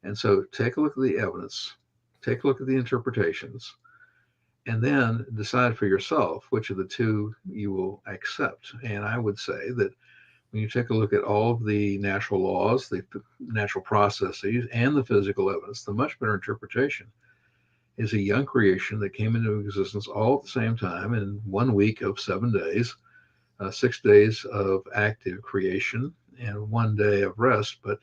And so take a look at the evidence, take a look at the interpretations, and then decide for yourself which of the two you will accept. And I would say that when you take a look at all of the natural laws, the natural processes, and the physical evidence, the much better interpretation is a young creation that came into existence all at the same time in 1 week of 7 days, 6 days of active creation, and 1 day of rest. But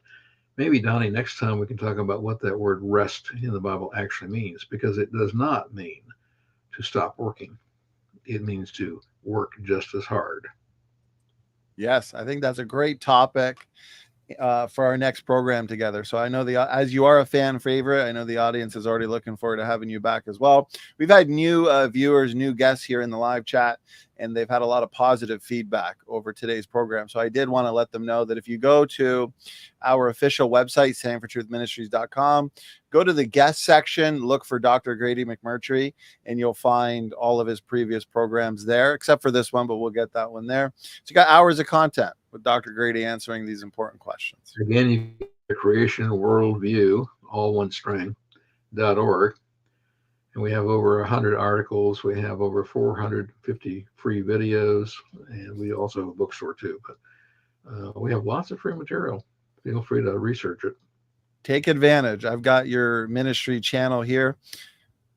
maybe, Donnie, next time we can talk about what that word rest in the Bible actually means, because it does not mean to stop working. It means to work just as hard. Yes, I think that's a great topic. for our next program together. So I know as you are a fan favorite, I know the audience is already looking forward to having you back as well. We've had new viewers, new guests here in the live chat, and they've had a lot of positive feedback over today's program. So I did want to let them know that if you go to our official website, standingfortruthministries.com, go to the guest section, look for Dr. Grady McMurtry, and you'll find all of his previous programs there, except for this one, but we'll get that one there. So you got hours of content with Dr. Grady answering these important questions. Again, you get the creation worldview, all one string, .org. And we have over 100 articles. We have over 450 free videos, and we also have a bookstore too. But we have lots of free material. Feel free to research it. Take advantage. I've got your ministry channel here,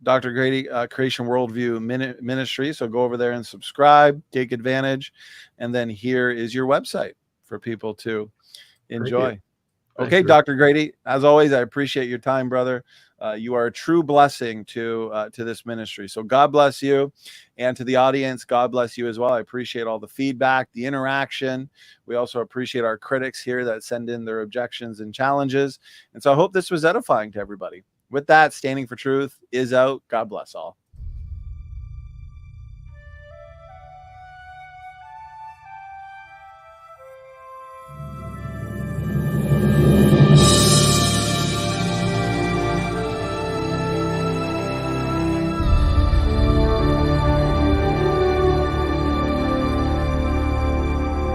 Dr. Grady, Creation Worldview Ministry. So go over there and subscribe, take advantage. And then here is your website for people to enjoy. Okay, Dr. Grady, as always, I appreciate your time, brother. You are a true blessing to this ministry. So God bless you. And to the audience, God bless you as well. I appreciate all the feedback, the interaction. We also appreciate our critics here that send in their objections and challenges. And so I hope this was edifying to everybody. With that, Standing for Truth is out. God bless all.